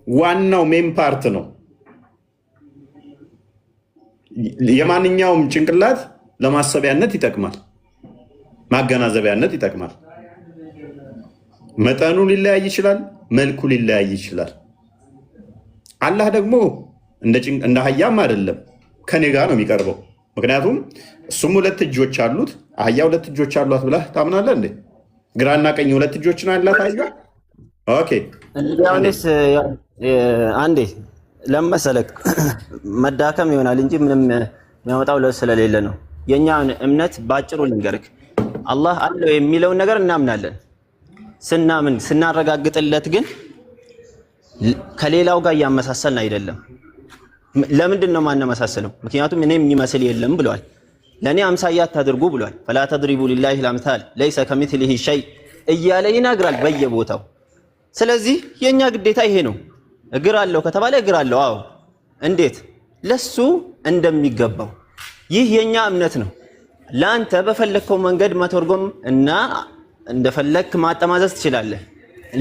ዋናው ሜን ፓርት ነው። የማንኛውም ጭንቅላት ለማሰቢያነት ይጠቅማል፣ ማገናዘቢያነት ይጠቅማል። መጠኑ ሊለያይ ይችላል፣ መልኩ ሊለያይ ይችላል። አላህ ደግሞ እንደ አህያም አይደለም፣ ከኔ ጋር ነው የሚቀርበው። ምክንያቱም እሱም 2 እጆች አሉት። አህያ 2 እጆች አሏት ብለህ ታምናለህ እንዴ? ግራና ቀኝ 2 እጆችን አላት አህያ። ኦኬ እንግዲያውስ አንዴ ለመሰለክ መዳከም ይሆናል እንጂ ምንም የሚያመጣው ለውጥ ስለሌለ ነው። የኛ እምነት ባጭሩ ልንገርክ፣ አላህ አለው የሚለውን ነገር እናምናለን። ስናረጋግጥለት ግን ከሌላው ጋር እያመሳሰልን አይደለም። ለምንድን ነው ማነመሳሰለው? ምክንያቱም እኔ የሚመስል የለም ብሏል። ለእኔ አምሳያ አታድርጉ ብሏል። ፈላ ተድሪቡ ሊላሂ ልአምሳል ለይሰ ከሚስሊሂ ሸይ እያለ ይናግራል በየቦታው። ስለዚህ የእኛ ግዴታ ይሄ ነው። እግር አለው ከተባለ እግር አለው። አዎ፣ እንዴት? ለሱ እንደሚገባው። ይህ የእኛ እምነት ነው። ለአንተ በፈለግከው መንገድ መተርጎም እና እንደፈለግክ ማጠማዘዝ ትችላለህ፣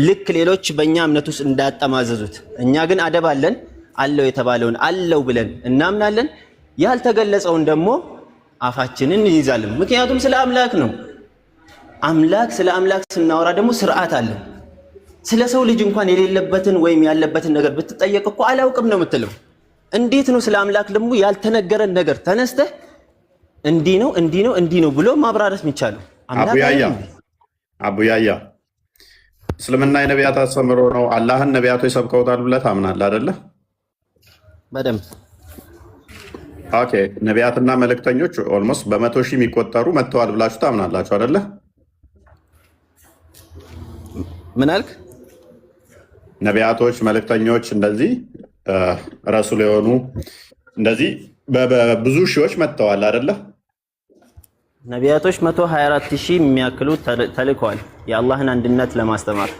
ልክ ሌሎች በእኛ እምነት ውስጥ እንዳጠማዘዙት። እኛ ግን አደብ አለን። አለው የተባለውን አለው ብለን እናምናለን። ያልተገለጸውን ደግሞ አፋችንን እንይዛለን። ምክንያቱም ስለ አምላክ ነው። ስለ አምላክ ስናወራ ደግሞ ስርዓት አለ። ስለ ሰው ልጅ እንኳን የሌለበትን ወይም ያለበትን ነገር ብትጠየቅ እኮ አላውቅም ነው የምትለው። እንዴት ነው ስለ አምላክ ደግሞ ያልተነገረን ነገር ተነስተህ እንዲህ ነው እንዲህ ነው እንዲህ ነው ብሎ ማብራራት የሚቻለው? አቡያያ እስልምና የነቢያት አስተምሮ ነው። አላህን ነቢያቶች ሰብከውታል ብለህ ታምናለህ አይደለ? በደንብ ኦኬ። ነቢያትና መልእክተኞች ኦልሞስት በ100 ሺህ የሚቆጠሩ መጥተዋል ብላችሁ ታምናላችሁ አይደለ? ምን አልክ? ነቢያቶች፣ መልእክተኞች እንደዚህ ረሱል የሆኑ እንደዚህ በብዙ ሺዎች መጥተዋል አይደለ? ነቢያቶች 124,000 የሚያክሉ ተልከዋል የአላህን አንድነት ለማስተማር።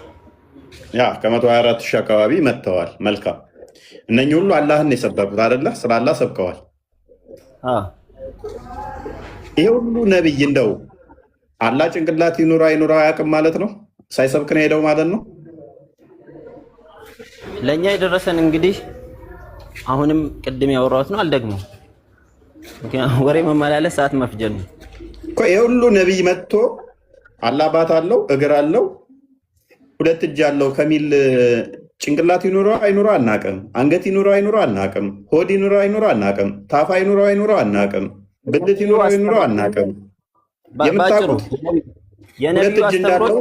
ያ ከ124,000 አካባቢ መጥተዋል። መልካም። እነኚህ ሁሉ አላህን የሰበኩት አይደለ? ስለ አላህ ሰብከዋል። ይሄ ሁሉ ነብይ እንደው አላህ ጭንቅላት ይኑራ አይኑራ አያውቅም ማለት ነው? ሳይሰብክ ነው ሄደው ማለት ነው? ለኛ የደረሰን እንግዲህ አሁንም ቅድም ያወራሁት ነው፣ አልደግመው። ምክንያቱም ወሬ መመላለስ ሰዓት መፍጀት ነው እኮ። ይሄ ሁሉ ነብይ መጥቶ አላህ ባት አለው፣ እግር አለው፣ 2 እጅ አለው ከሚል ጭንቅላት ይኑራ አይኑራ አናውቅም። አንገት ይኑራ አይኑራ አናውቅም። ሆድ ይኑራ አይኑራ አናውቅም። ታፋ ይኑራ አይኑራ አናውቅም። ብልት ይኑራ አይኑራ አናውቅም። የምታውቁት 2 እጅ እንዳለው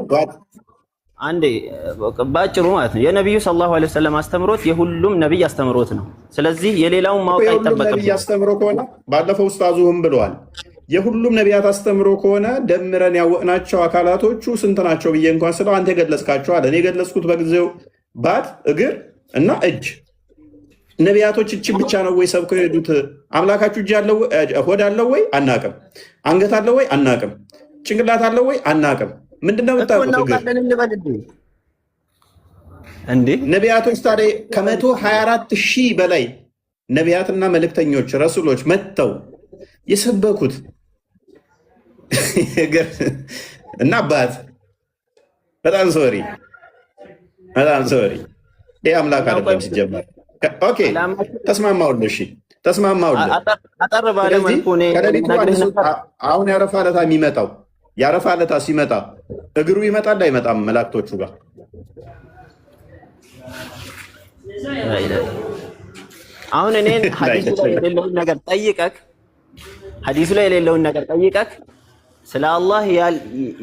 አንዴ ባጭሩ ማለት ነው የነብዩ ሰለላሁ ዐለይሂ ወሰለም አስተምሮት የሁሉም ነብይ አስተምሮት ነው። ስለዚህ የሌላውን ማወቅ አይጠበቅም። ነብይ አስተምሮ ከሆነ ባለፈው ኡስታዙም ብለዋል፣ የሁሉም ነቢያት አስተምሮ ከሆነ ደምረን ያወቅናቸው አካላቶቹ ስንት ናቸው ብዬ እንኳን ስለው አንተ የገለጽካቸው አለ። እኔ የገለጽኩት በጊዜው ባት፣ እግር እና እጅ። ነቢያቶች እጅ ብቻ ነው ወይ ሰብከው የሄዱት? አምላካችሁ እጅ አለው ሆድ አለው ወይ? አናቅም። አንገት አለው ወይ? አናቅም። ጭንቅላት አለው ወይ? አናቅም። ምንድነው የምታውቁት? እግር እንዴ? ነቢያቶች ታዲያ ከ124,000 በላይ ነቢያትና መልእክተኞች ረሱሎች መጥተው የሰበኩት እግር እና ባት። በጣም ሶሪ ይህ አምላክ አይደለም ሲጀመር። ኦኬ ተስማማሁልህ። እሺ ተስማማሁልህ። ከሌሊቱ አሁን ያረፋ ዕለት የሚመጣው ያረፋ ዕለት ሲመጣ እግሩ ይመጣል አይመጣም? መላእክቶቹ ጋር አሁን እኔን ሐዲሱ ላይ የሌለውን ነገር ጠይቀክ ስለ አላህ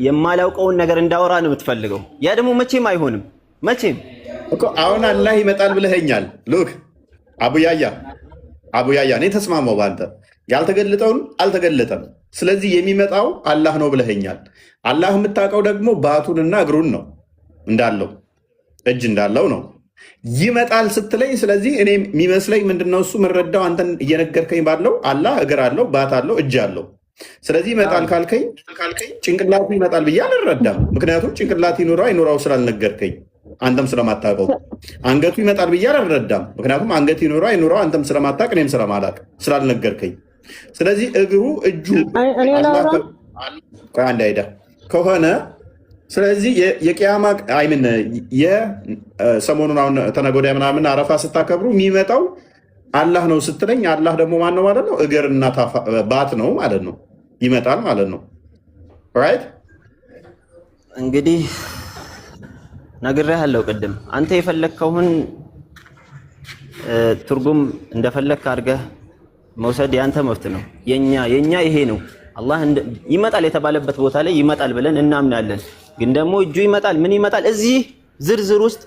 የማላውቀውን ነገር እንዳወራ ነው የምትፈልገው። ያ ደግሞ መቼም አይሆንም። መቼም እኮ አሁን አላህ ይመጣል ብለኸኛል። ሉክ አቡያያ እኔ ተስማማው በአንተ ያልተገለጠውን አልተገለጠም። ስለዚህ የሚመጣው አላህ ነው ብለኸኛል። አላህ የምታውቀው ደግሞ ባቱንና እግሩን ነው እንዳለው እጅ እንዳለው ነው ይመጣል ስትለኝ። ስለዚህ እኔ የሚመስለኝ ምንድነው እሱ የምንረዳው አንተን እየነገርከኝ ባለው አላህ እግር አለው፣ ባት አለው፣ እጅ አለው። ስለዚህ ይመጣል ካልከኝ ጭንቅላቱ ይመጣል ብዬ አልረዳም። ምክንያቱም ጭንቅላት ይኑራው አይኑራው ስላልነገርከኝ አንተም ስለማታውቀው አንገቱ ይመጣል ብዬ አልረዳም። ምክንያቱም አንገት ይኖረው አይኖረው አንተም ስለማታውቅ እኔም ስለማላውቅ ስላልነገርከኝ። ስለዚህ እግሩ እጁ አንድ አይዳ ከሆነ ስለዚህ የቂያማ አይምን የሰሞኑን አሁን ተነገ ወዲያ ምናምን አረፋ ስታከብሩ የሚመጣው አላህ ነው ስትለኝ አላህ ደግሞ ማን ነው ማለት ነው? እግርና ባት ነው ማለት ነው። ይመጣል ማለት ነው። ራይት እንግዲህ ነግሬሃለሁ ቅድም። አንተ የፈለግከውን ትርጉም እንደፈለግክ አድርገህ መውሰድ ያንተ መብት ነው። የኛ ይሄ ነው። አላህ ይመጣል የተባለበት ቦታ ላይ ይመጣል ብለን እናምናለን። ግን ደግሞ እጁ ይመጣል ምን ይመጣል እዚህ ዝርዝር ውስጥ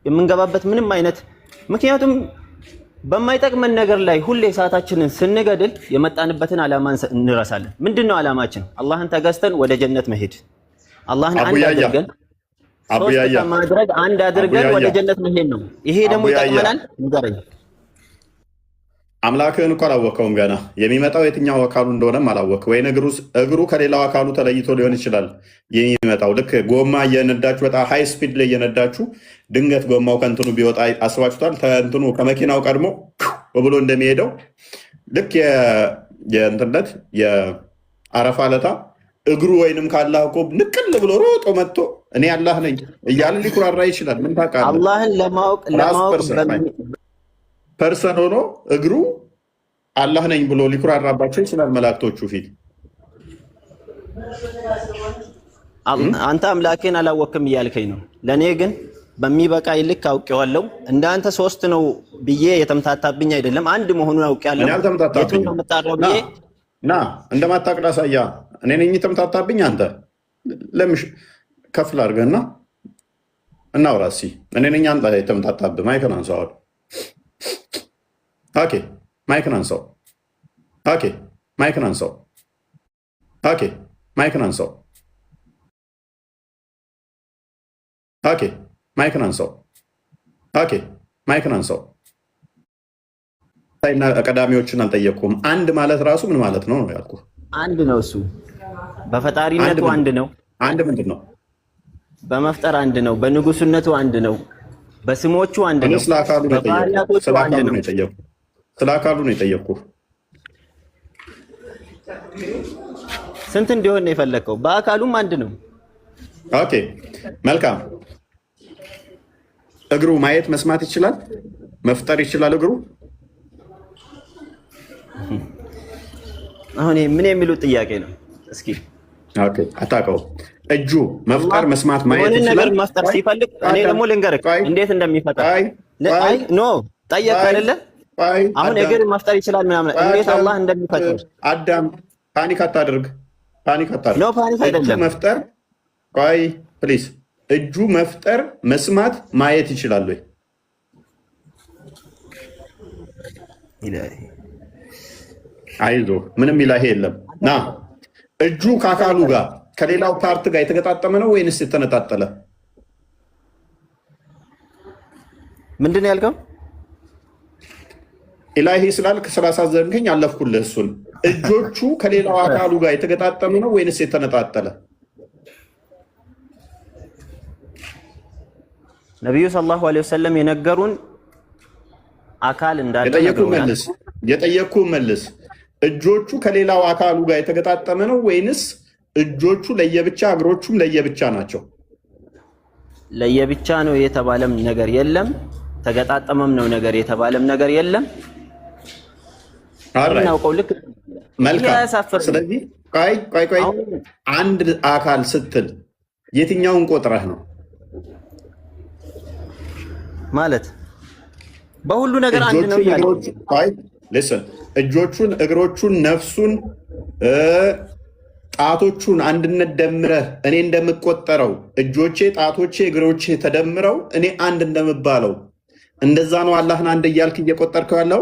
የምንገባበት ምንም አይነት ምክንያቱም በማይጠቅመን ነገር ላይ ሁሌ ሰዓታችንን ስንገድል የመጣንበትን ዓላማ እንረሳለን። ምንድነው ዓላማችን? አላህን ተገዝተን ወደ ጀነት መሄድ፣ አላህን አንድ አድርገን ሶስት ከማድረግ አንድ አድርገን ወደ ጀነት መሄድ ነው። ይሄ ደግሞ ይጠቅመናል። ንገረኝ። አምላክህን እኮ አላወቀውም ገና። የሚመጣው የትኛው አካሉ እንደሆነም አላወቅ ወይ እግሩ ከሌላው አካሉ ተለይቶ ሊሆን ይችላል የሚመጣው። ልክ ጎማ እየነዳችሁ በጣም ሃይ ስፒድ ላይ እየነዳችሁ ድንገት ጎማው ከእንትኑ ቢወጣ አስባችሁታል? ከእንትኑ ከመኪናው ቀድሞ ብሎ እንደሚሄደው ልክ የእንትነት የአረፋ ለታ እግሩ ወይንም ካላህ እኮ ንቅል ብሎ ሮጦ መጥቶ እኔ አላህ ነኝ እያለ ሊኩራራ ይችላል። ምን ታውቃለህ? አላህን ለማወቅ ፐርሰን ሆኖ እግሩ አላህ ነኝ ብሎ ሊኩራራባቸው ይችላል መላእክቶቹ ፊት። አንተ አምላክህን አላወቅም እያልከኝ ነው። ለእኔ ግን በሚበቃ ይልክ አውቄዋለሁ። እንዳንተ ሶስት ነው ብዬ የተምታታብኝ አይደለም፣ አንድ መሆኑን አውቄያለሁ። የቱን ነው የምታረው ብዬ ና እንደማታውቅ ላሳያ። እኔ ነኝ የተምታታብኝ? አንተ ለምሽ ከፍል አድርገህና እናውራ እስኪ። እኔ ነኝ አንተ የተምታታብህ? ማይክን አንሳው። ኦኬ ማይክን አንሳው። ኦኬ ማይክን አንሳው። ኦኬ ማይክን አንሳው። ኦኬ ማይክን አንሳው። ኦኬ ማይክን አንሳው። እና ቀዳሚዎችን አልጠየቅኩም። አንድ ማለት ራሱ ምን ማለት ነው ነው ያልኩህ። አንድ ነው እሱ በፈጣሪነቱ አንድ ነው። አንድ ምንድን ነው? በመፍጠር አንድ ነው። በንጉስነቱ አንድ ነው። በስሞቹ አንድ ነው። ስለ አካሉ ነው የጠየቅኩህ። ስንት እንዲሆን ነው የፈለግከው? በአካሉም አንድ ነው። ኦኬ መልካም። እግሩ ማየት መስማት ይችላል? መፍጠር ይችላል እግሩ? አሁን ምን የሚሉት ጥያቄ ነው? እስኪ ኦኬ አታውቀውም። እጁ መፍጠር መስማት ማየት ይችላል? ነገር መፍጠር ሲፈልግ እኔ ደግሞ ልንገርህ እንዴት እንደሚፈጠር። ኖ ጠየቅ አይደለ? አሁን እግር መፍጠር ይችላል ምናምን እንዴት አላህ እንደሚፈጥር አዳም ፓኒክ አታድርግ። ፓኒክ አታድርግ። ኖ ፓኒክ አይደለም። መፍጠር ቆይ ፕሊዝ። እጁ መፍጠር መስማት ማየት ይችላል ወይ? አይዞህ ምንም ኢላሂ የለም። ና እጁ ከአካሉ ጋር ከሌላው ፓርት ጋር የተገጣጠመ ነው ወይንስ የተነጣጠለ? ምንድን ነው ያልከው? ኢላሂ ስላልክ ስላሳዘንከኝ አለፍኩልህ እሱን። እጆቹ ከሌላው አካሉ ጋር የተገጣጠመ ነው ወይንስ የተነጣጠለ? ነቢዩ ሰለላሁ ዐለይሂ ወሰለም የነገሩን አካል እንዳለ የጠየቅኩህ መልስ። እጆቹ ከሌላው አካሉ ጋር የተገጣጠመ ነው ወይንስ እጆቹ ለየብቻ እግሮቹም ለየብቻ ናቸው? ለየብቻ ነው የተባለም ነገር የለም። ተገጣጠመም ነው ነገር የተባለም ነገር የለም። እናውቀው ልክ መልካም። ስለዚህ ቆይ አንድ አካል ስትል የትኛውን ቆጥረህ ነው ማለት? በሁሉ ነገር አንድ ነው እያለ እጆቹን፣ እግሮቹን፣ ነፍሱን፣ ጣቶቹን አንድነት ደምረህ እኔ እንደምቆጠረው እጆቼ፣ ጣቶቼ፣ እግሮቼ ተደምረው እኔ አንድ እንደምባለው እንደዛ ነው አላህን አንድ እያልክ እየቆጠርከው ያለው?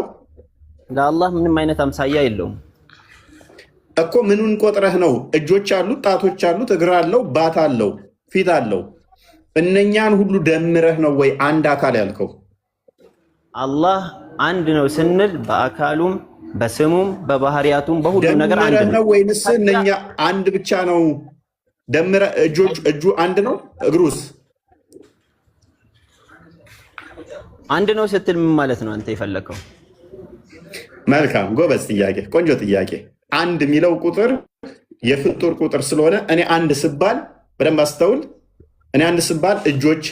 ለአላህ ምንም አይነት አምሳያ የለውም እኮ። ምኑን ቆጥረህ ነው? እጆች አሉት፣ ጣቶች አሉት፣ እግር አለው፣ ባት አለው፣ ፊት አለው። እነኛን ሁሉ ደምረህ ነው ወይ አንድ አካል ያልከው? አላህ አንድ ነው ስንል በአካሉም በስሙም በባህሪያቱም በሁሉ ነገር አንድ ነው ወይንስ እነኛ አንድ ብቻ ነው? ደምረህ እጁ አንድ ነው፣ እግሩስ? አንድ ነው ስትል ምን ማለት ነው አንተ የፈለከው? መልካም ጎበዝ ጥያቄ፣ ቆንጆ ጥያቄ። አንድ የሚለው ቁጥር የፍጡር ቁጥር ስለሆነ እኔ አንድ ስባል በደንብ አስተውል። እኔ አንድ ስባል እጆቼ፣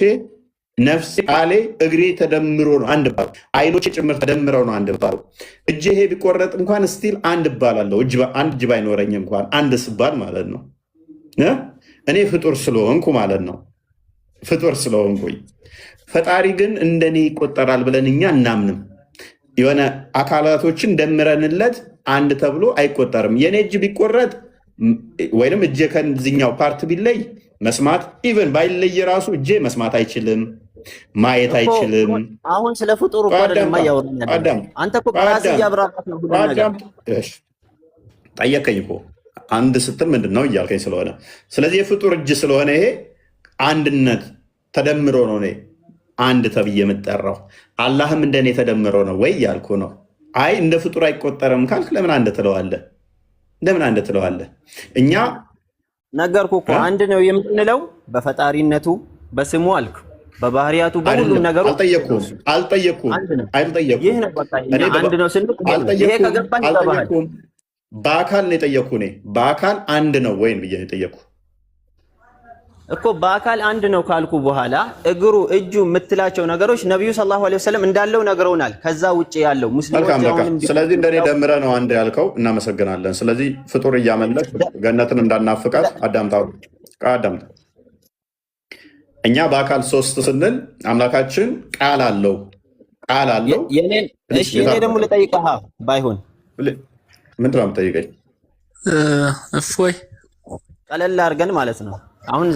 ነፍሴ፣ ቃሌ፣ እግሬ ተደምሮ ነው አንድ ባሉ። አይኖቼ ጭምር ተደምረው ነው አንድ ባሉ። እጄ ይሄ ቢቆረጥ እንኳን ስቲል አንድ እባላለሁ። አንድ እጅ ባይኖረኝ እንኳን አንድ ስባል ማለት ነው። እኔ ፍጡር ስለሆንኩ ማለት ነው። ፍጡር ስለሆንኩኝ ፈጣሪ ግን እንደኔ ይቆጠራል ብለን እኛ እናምንም። የሆነ አካላቶችን ደምረንለት አንድ ተብሎ አይቆጠርም። የኔ እጅ ቢቆረጥ ወይንም እጄ ከዚኛው ፓርት ቢለይ መስማት ኢቨን ባይለይ ራሱ እጄ መስማት አይችልም፣ ማየት አይችልም። አሁን ስለ ፍጡር እኮ አይደለም ያወራን። አንተ እኮ በራስህ እያብራራህ ነው ሁሉ ነገር። ጠየቀኝ እኮ አንድ ስትል ምንድን ነው እያልከኝ ስለሆነ፣ ስለዚህ የፍጡር እጅ ስለሆነ ይሄ አንድነት ተደምሮ ነው እኔ አንድ ተብዬ የምጠራው። አላህም እንደኔ ተደምሮ ነው ወይ ያልኩ ነው። አይ እንደ ፍጡር አይቆጠርም ካልክ ለምን አንድ ትለዋለህ? ለምን አንድ ትለዋለህ? እኛ ነገርኩ እኮ አንድ ነው የምንለው በፈጣሪነቱ በስሙ አልክ፣ በባህሪያቱ በሁሉም ነገሩ አልጠየኩም። ይህ ነው በቃ አንድ ነው ስንል ይሄ ከገባኝ አልጠየኩም። በአካል ነው የጠየኩህ። እኔ በአካል አንድ ነው ወይም ብዬ የጠየኩህ እኮ በአካል አንድ ነው ካልኩ በኋላ እግሩ፣ እጁ የምትላቸው ነገሮች ነብዩ ሰለላሁ ዐለይሂ ወሰለም እንዳለው ነግረውናል። ከዛ ውጭ ያለው ሙስሊሞች ስለዚህ እንደኔ ደምረህ ነው አንድ ያልከው፣ እናመሰግናለን። ስለዚህ ፍጡር እያመለክ ገነትን እንዳናፍቃት አዳምጣ። እኛ በአካል ሶስት ስንል አምላካችን ቃል አለው። እሺ እኔ ደግሞ ልጠይቅህ ባይሆን ምንድን ነው የምጠይቀኝ? እፎይ ቀለል አድርገን ማለት ነው። አሁን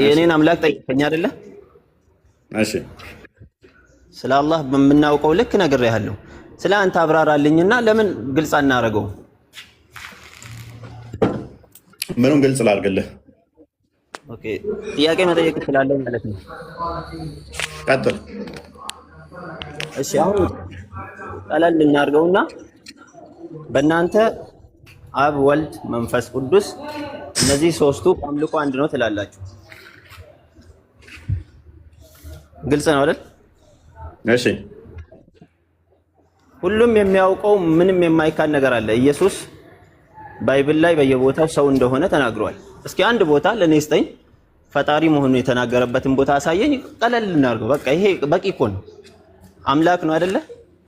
የኔን አምላክ ጠይቀኝ አይደለ? እሺ ስለ አላህ በምናውቀው ልክ ነግሬሃለሁ። ስለ አንተ አብራራልኝና ለምን ግልጽ አናደርገውም? ምኑን ግልጽ ላድርግልህ? ኦኬ ጥያቄ መጠየቅ እችላለሁ ማለት ነው። ቀጥል። እሺ አሁን ቀለል እናድርገውና በእናንተ አብ፣ ወልድ፣ መንፈስ ቅዱስ እነዚህ ሶስቱ አምልኮ አንድ ነው ትላላችሁ። ግልጽ ነው አይደል? እሺ ሁሉም የሚያውቀው ምንም የማይካድ ነገር አለ። ኢየሱስ ባይብል ላይ በየቦታው ሰው እንደሆነ ተናግሯል። እስኪ አንድ ቦታ ለኔ ስጠኝ፣ ፈጣሪ መሆኑን የተናገረበትን ቦታ አሳየኝ። ቀለል እናድርገው። በቃ ይሄ በቂ እኮ ነው። አምላክ ነው አይደለ?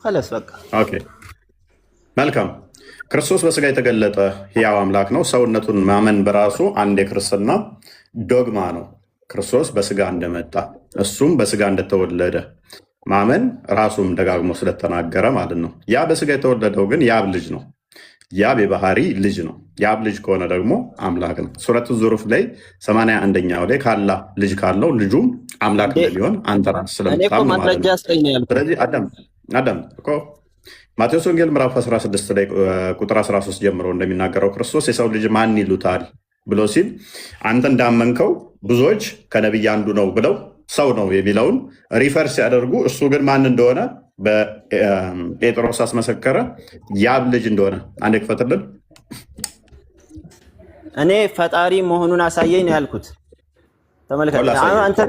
خلاص በቃ ኦኬ መልካም። ክርስቶስ በስጋ የተገለጠ ሕያው አምላክ ነው። ሰውነቱን ማመን በራሱ አንድ የክርስትና ዶግማ ነው። ክርስቶስ በስጋ እንደመጣ እሱም በስጋ እንደተወለደ ማመን ራሱም ደጋግሞ ስለተናገረ ማለት ነው። ያ በስጋ የተወለደው ግን የአብ ልጅ ነው። የአብ የባህሪ ልጅ ነው። የአብ ልጅ ከሆነ ደግሞ አምላክ ነው። ሱረቱ ዙሩፍ ላይ 81ኛው ላይ ካላ ልጅ ካለው ልጁም አምላክ እንደሚሆን አንተ ራስህ ስለምታምን ማለት ነው። ስለዚህ አዳም እኮ ማቴዎስ ወንጌል ምዕራፍ 16 ላይ ቁጥር 13 ጀምሮ እንደሚናገረው ክርስቶስ የሰው ልጅ ማን ይሉታል ብሎ ሲል አንተ እንዳመንከው ብዙዎች ከነቢይ አንዱ ነው ብለው ሰው ነው የሚለውን ሪፈርስ ሲያደርጉ እሱ ግን ማን እንደሆነ በጴጥሮስ አስመሰከረ። የአብ ልጅ እንደሆነ አንዴ ክፈትልን። እኔ ፈጣሪ መሆኑን አሳየኝ ነው ያልኩት። ተመልከት አንተ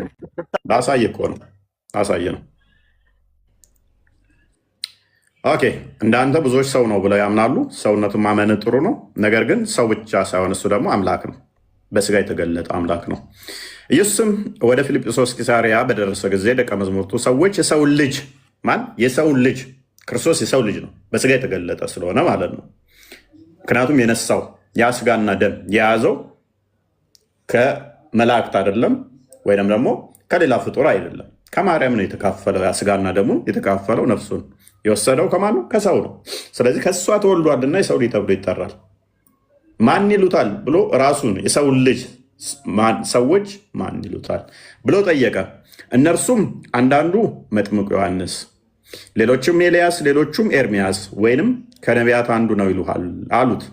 ላሳይ እኮ ነው አሳየ ነው። ኦኬ እንዳንተ ብዙዎች ሰው ነው ብለው ያምናሉ። ሰውነቱን ማመን ጥሩ ነው። ነገር ግን ሰው ብቻ ሳይሆን እሱ ደግሞ አምላክ ነው። በስጋ የተገለጠ አምላክ ነው። ኢየሱስም ወደ ፊልጵስዩስ ቂሳርያ በደረሰ ጊዜ ደቀ መዛሙርቱ ሰዎች የሰውን ልጅ የሰውን ልጅ ክርስቶስ የሰው ልጅ ነው በስጋ የተገለጠ ስለሆነ ማለት ነው። ምክንያቱም የነሳው ያ ስጋና ደም የያዘው ከመላእክት አይደለም፣ ወይም ደግሞ ከሌላ ፍጡር አይደለም። ከማርያም ነው የተካፈለው። ያ ስጋና ደሙ የተካፈለው ነፍሱን የወሰደው ከማን ነው? ከሰው ነው። ስለዚህ ከእሷ ተወልዷልና የሰው ልጅ ተብሎ ይጠራል። ማን ይሉታል ብሎ ራሱን የሰውን ልጅ ሰዎች ማን ይሉታል ብሎ ጠየቀ። እነርሱም አንዳንዱ መጥምቁ ዮሐንስ፣ ሌሎቹም ኤልያስ፣ ሌሎቹም ኤርሚያስ ወይንም ከነቢያት አንዱ ነው ይሉሃል አሉት።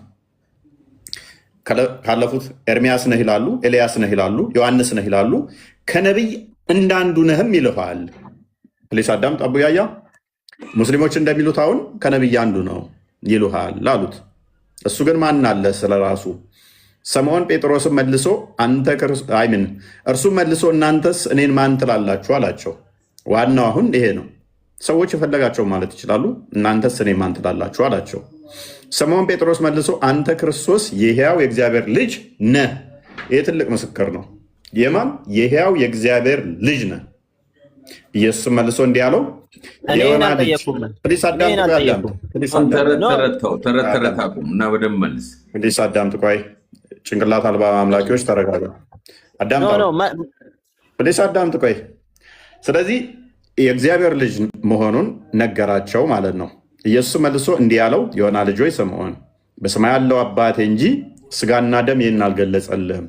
ካለፉት ኤርሚያስ ነህ ይላሉ፣ ኤልያስ ነህ ይላሉ፣ ዮሐንስ ነህ ይላሉ፣ ከነቢይ እንዳንዱ ነህም ይልሃል። ፕሊስ አዳምጥ አቡያያ። ሙስሊሞች እንደሚሉት አሁን ከነቢይ አንዱ ነው ይሉሃል አሉት። እሱ ግን ማን አለ ስለ ራሱ? ስምዖን ጴጥሮስም መልሶ እርሱም መልሶ እናንተስ እኔን ማን ትላላችሁ አላቸው። ዋናው አሁን ይሄ ነው። ሰዎች የፈለጋቸው ማለት ይችላሉ። እናንተስ እኔ ማን ትላላችሁ አላቸው። ስምዖን ጴጥሮስ መልሶ አንተ ክርስቶስ የሕያው የእግዚአብሔር ልጅ ነህ። ይህ ትልቅ ምስክር ነው። የማን የሕያው የእግዚአብሔር ልጅ ነህ። ኢየሱስ መልሶ እንዲህ አለው የዮና ልጅ ፕሊስ አዳምጥ። ቆይ ጭንቅላት አልባ አምላኪዎች ተረጋጋ። ፕሊስ አዳምጥ። ቆይ ስለዚህ የእግዚአብሔር ልጅ መሆኑን ነገራቸው ማለት ነው። ኢየሱስ መልሶ እንዲህ ያለው የዮና ልጅ ሆይ ስምዖን በሰማይ ያለው አባቴ እንጂ ስጋና ደም ይህን አልገለጸልህም፣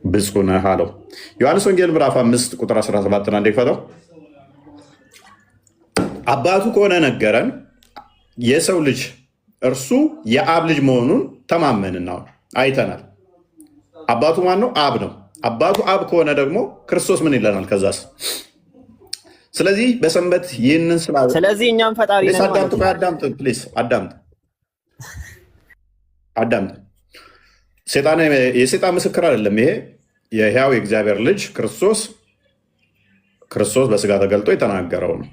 ብፁዕ ነህ አለው። ዮሐንስ ወንጌል ምዕራፍ 5 ቁጥር 17 አንዴ ክፈተው። አባቱ ከሆነ ነገረን፣ የሰው ልጅ እርሱ የአብ ልጅ መሆኑን ተማመንና አይተናል። አባቱ ማን ነው? አብ ነው። አባቱ አብ ከሆነ ደግሞ ክርስቶስ ምን ይለናል? ከዛስ ስለዚህ በሰንበት ይህንን ስለዚህ እኛም ፈጣሪ ነን ማለት ነው። አዳምጥ። የሰይጣን ምስክር አይደለም ይሄ። የሕያው የእግዚአብሔር ልጅ ክርስቶስ በስጋ ተገልጦ የተናገረው ነው።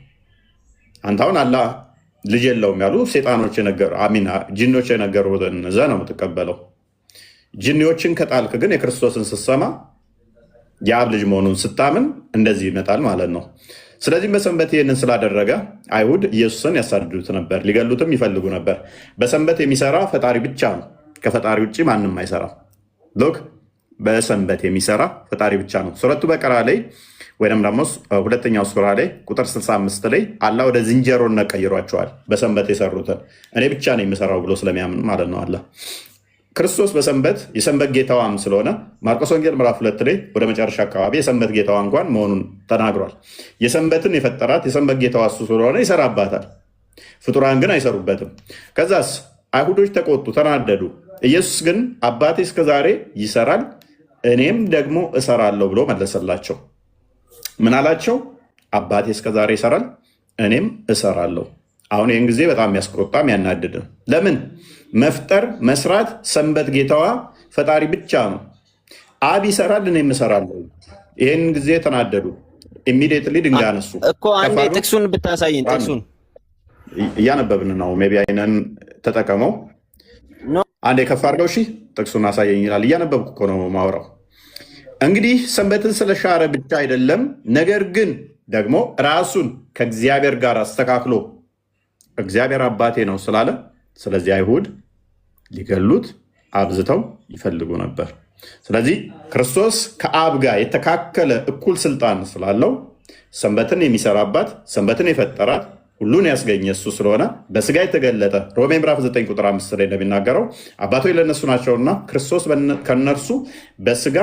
አንተ አሁን አላህ ልጅ የለውም ያሉ ሴጣኖች ጂኖች የነገሩትን እዛ ነው የምትቀበለው። ጂኒዎችን ከጣልክ ግን የክርስቶስን ስትሰማ የአብ ልጅ መሆኑን ስታምን እንደዚህ ይመጣል ማለት ነው። ስለዚህም በሰንበት ይህንን ስላደረገ አይሁድ ኢየሱስን ያሳድዱት ነበር፣ ሊገሉትም ይፈልጉ ነበር። በሰንበት የሚሰራ ፈጣሪ ብቻ ነው። ከፈጣሪ ውጭ ማንም አይሰራም። ሎክ በሰንበት የሚሰራ ፈጣሪ ብቻ ነው። ሱረቱ በቀራ ላይ ወይም ደግሞ ሁለተኛው ሱራ ላይ ቁጥር 65 ላይ አላህ ወደ ዝንጀሮነት ቀይሯቸዋል። በሰንበት የሰሩትን እኔ ብቻ ነው የምሰራው ብሎ ስለሚያምን ማለት ነው። አላህ ክርስቶስ በሰንበት የሰንበት ጌታዋም ስለሆነ ማርቆስ ወንጌል ምዕራፍ 2 ላይ ወደ መጨረሻ አካባቢ የሰንበት ጌታዋ እንኳን መሆኑን ተናግሯል። የሰንበትን የፈጠራት የሰንበት ጌታዋ እሱ ስለሆነ ይሰራባታል፣ ፍጡራን ግን አይሰሩበትም። ከዛስ አይሁዶች ተቆጡ፣ ተናደዱ። ኢየሱስ ግን አባቴ እስከዛሬ ይሰራል እኔም ደግሞ እሰራለሁ ብሎ መለሰላቸው። ምን አላቸው? አባቴ እስከዛሬ ይሰራል እኔም እሰራለሁ። አሁን ይህን ጊዜ በጣም የሚያስቆጣ የሚያናድድ። ለምን? መፍጠር መስራት ሰንበት ጌታዋ ፈጣሪ ብቻ ነው። አብ ይሰራል እኔም እሰራለሁ። ይህን ጊዜ ተናደዱ። ኢሚዲየትሊ ድንጋይ አነሱ እኮ። አንዴ ጥቅሱን ብታሳይን። ጥቅሱን እያነበብን ነው። ሜይ ቢ አይነን ተጠቀመው። አንዴ ከፍ አድርገው። እሺ ጥቅሱን አሳየኝ ይላል። እያነበብኩ እኮ ነው ማውራው። እንግዲህ ሰንበትን ስለሻረ ብቻ አይደለም፣ ነገር ግን ደግሞ ራሱን ከእግዚአብሔር ጋር አስተካክሎ እግዚአብሔር አባቴ ነው ስላለ፣ ስለዚህ አይሁድ ሊገሉት አብዝተው ይፈልጉ ነበር። ስለዚህ ክርስቶስ ከአብ ጋር የተካከለ እኩል ስልጣን ስላለው ሰንበትን የሚሰራባት ሰንበትን የፈጠራት ሁሉን ያስገኘ እሱ ስለሆነ በስጋ የተገለጠ ሮሜ ምዕራፍ 9 ቁጥር 5 ላይ እንደሚናገረው አባቶች ለእነሱ ናቸውና ክርስቶስ ከነርሱ በስጋ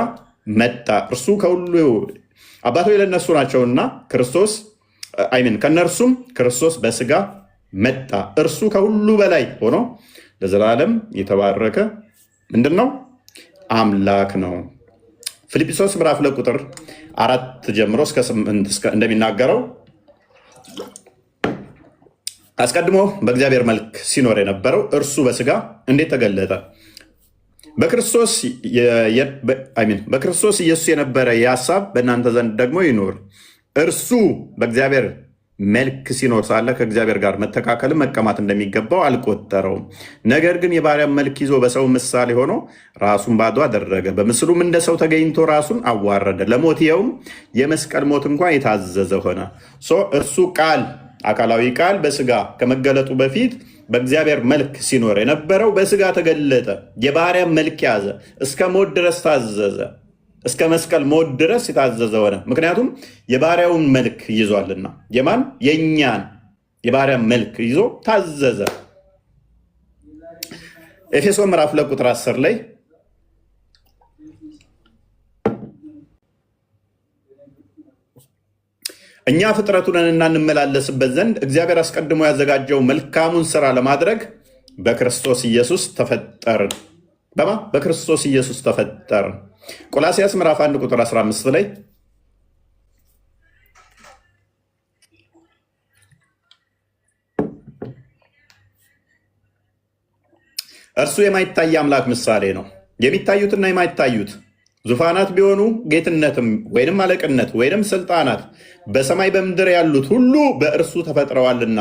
መጣ። እርሱ ከሁሉ አባቶች ለእነሱ ናቸውና ክርስቶስ ከነርሱም ክርስቶስ በስጋ መጣ። እርሱ ከሁሉ በላይ ሆኖ ለዘላለም የተባረከ ምንድን ነው? አምላክ ነው። ፊልጵስዩስ ምዕራፍ 2 ቁጥር 4 ጀምሮ እስከ 8 እንደሚናገረው አስቀድሞ በእግዚአብሔር መልክ ሲኖር የነበረው እርሱ በስጋ እንዴት ተገለጠ? በክርስቶስ ኢየሱስ የነበረ ይህ ሀሳብ በእናንተ ዘንድ ደግሞ ይኖር። እርሱ በእግዚአብሔር መልክ ሲኖር ሳለ ከእግዚአብሔር ጋር መተካከልን መቀማት እንደሚገባው አልቆጠረውም። ነገር ግን የባሪያን መልክ ይዞ በሰው ምሳሌ ሆኖ ራሱን ባዶ አደረገ። በምስሉም እንደ ሰው ተገኝቶ ራሱን አዋረደ፣ ለሞት ይኸውም የመስቀል ሞት እንኳን የታዘዘ ሆነ። እርሱ ቃል አካላዊ ቃል በስጋ ከመገለጡ በፊት በእግዚአብሔር መልክ ሲኖር የነበረው በስጋ ተገለጠ። የባሪያን መልክ ያዘ፣ እስከ ሞት ድረስ ታዘዘ። እስከ መስቀል ሞት ድረስ የታዘዘ ሆነ። ምክንያቱም የባሪያውን መልክ ይዟልና። የማን? የእኛን የባሪያን መልክ ይዞ ታዘዘ። ኤፌሶን ምዕራፍ 2 ቁጥር 10 ላይ እኛ ፍጥረቱ ነንና እንመላለስበት ዘንድ እግዚአብሔር አስቀድሞ ያዘጋጀው መልካሙን ስራ ለማድረግ በክርስቶስ ኢየሱስ ተፈጠርን። በክርስቶስ ኢየሱስ ተፈጠርን። ቆላስይስ ምዕራፍ 1 ቁጥር 15 ላይ እርሱ የማይታይ አምላክ ምሳሌ ነው። የሚታዩትና የማይታዩት ዙፋናት ቢሆኑ ጌትነትም ወይንም አለቅነት ወይንም ስልጣናት በሰማይ በምድር ያሉት ሁሉ በእርሱ ተፈጥረዋልና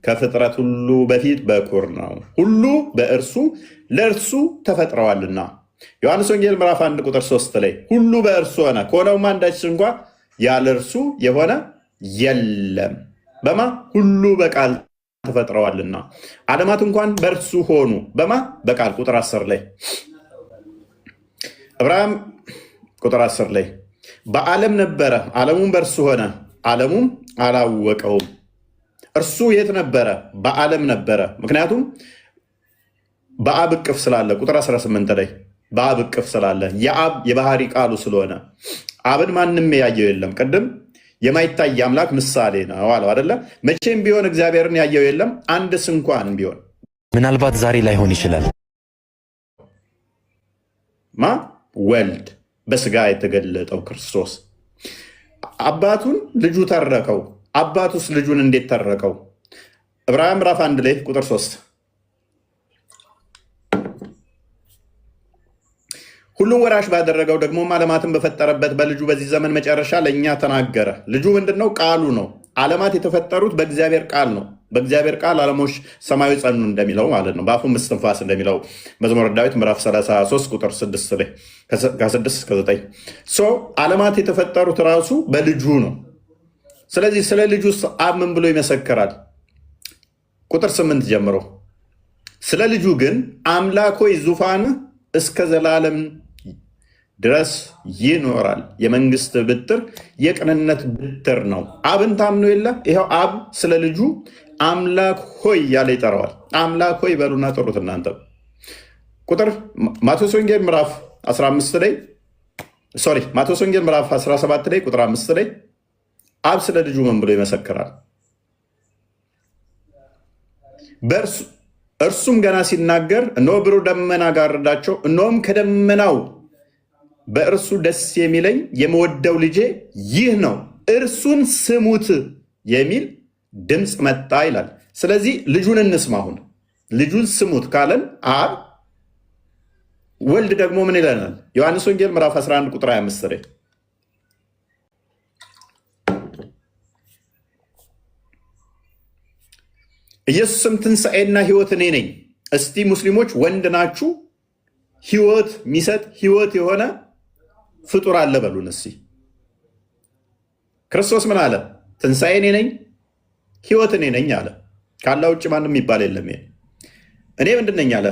ከፍጥረት ሁሉ በፊት በኩር ነው። ሁሉ በእርሱ ለእርሱ ተፈጥረዋልና። ዮሐንስ ወንጌል ምዕራፍ 1 ቁጥር 3 ላይ ሁሉ በእርሱ ሆነ ከሆነውም አንዳች እንኳ ያለ እርሱ የሆነ የለም። በማ ሁሉ በቃል ተፈጥረዋልና ዓለማት እንኳን በእርሱ ሆኑ። በማ በቃል ቁጥር 10 ላይ ዕብራውያን ቁጥር 10 ላይ በዓለም ነበረ፣ ዓለሙም በእርሱ ሆነ፣ ዓለሙም አላወቀውም። እርሱ የት ነበረ? በዓለም ነበረ። ምክንያቱም በአብ እቅፍ ስላለ። ቁጥር 18 ላይ በአብ እቅፍ ስላለ የአብ የባህሪ ቃሉ ስለሆነ አብን ማንም ያየው የለም። ቅድም የማይታይ አምላክ ምሳሌ ነው አለው አይደለ? መቼም ቢሆን እግዚአብሔርን ያየው የለም አንድስ እንኳን ቢሆን። ምናልባት ዛሬ ላይሆን ይችላል። ማ ወልድ በስጋ የተገለጠው ክርስቶስ አባቱን ልጁ ተረከው። አባቱስ ልጁን እንዴት ተረከው? ዕብራውያን ምዕራፍ 1 ላይ ቁጥር 3 ሁሉም ወራሽ ባደረገው ደግሞ ዓለማትን በፈጠረበት በልጁ በዚህ ዘመን መጨረሻ ለእኛ ተናገረ። ልጁ ምንድን ነው? ቃሉ ነው። ዓለማት የተፈጠሩት በእግዚአብሔር ቃል ነው። በእግዚአብሔር ቃል ዓለሞች ሰማያዊ ጸኑ እንደሚለው ማለት ነው። በአፉም እስትንፋስ እንደሚለው መዝሙረ ዳዊት ምዕራፍ 33 ቁጥር 6 ላይ ከ6 እስከ 9 ዓለማት የተፈጠሩት ራሱ በልጁ ነው። ስለዚህ ስለ ልጁ አብ ምን ብሎ ይመሰክራል? ቁጥር 8 ጀምሮ ስለ ልጁ ግን አምላክ ሆይ ዙፋንህ እስከ ዘላለም ድረስ ይኖራል፣ የመንግስት ብትር የቅንነት ብትር ነው። አብን ታምኖ የለ ይኸው አብ ስለ ልጁ አምላክ ሆይ ያለ ይጠራዋል። አምላክ ሆይ በሉና ጥሩት እናንተ። ቁጥር ማቴዎስ ወንጌል ምዕራፍ 15 ላይ ማቴዎስ ወንጌል ምዕራፍ 17 ላይ ቁጥር 5 ላይ አብ ስለ ልጁ ምን ብሎ ይመሰክራል? እርሱም ገና ሲናገር እነሆ ብሩህ ደመና ጋረዳቸው፣ እነሆም ከደመናው በእርሱ ደስ የሚለኝ የምወደው ልጄ ይህ ነው፣ እርሱን ስሙት የሚል ድምፅ መጣ ይላል። ስለዚህ ልጁን እንስማ። አሁን ልጁን ስሙት ካለን አብ፣ ወልድ ደግሞ ምን ይለናል? ዮሐንስ ወንጌል ምዕራፍ 11 ቁጥር 25 ላይ ኢየሱስም ትንሣኤና ሕይወት እኔ ነኝ። እስቲ ሙስሊሞች ወንድ ናችሁ፣ ሕይወት የሚሰጥ ሕይወት የሆነ ፍጡር አለ በሉን እስቲ። ክርስቶስ ምን አለ? ትንሣኤ እኔ ነኝ፣ ሕይወት እኔ ነኝ አለ። ካላ ውጭ ማንም የሚባል የለም። እኔ ምንድን ነኝ አለ?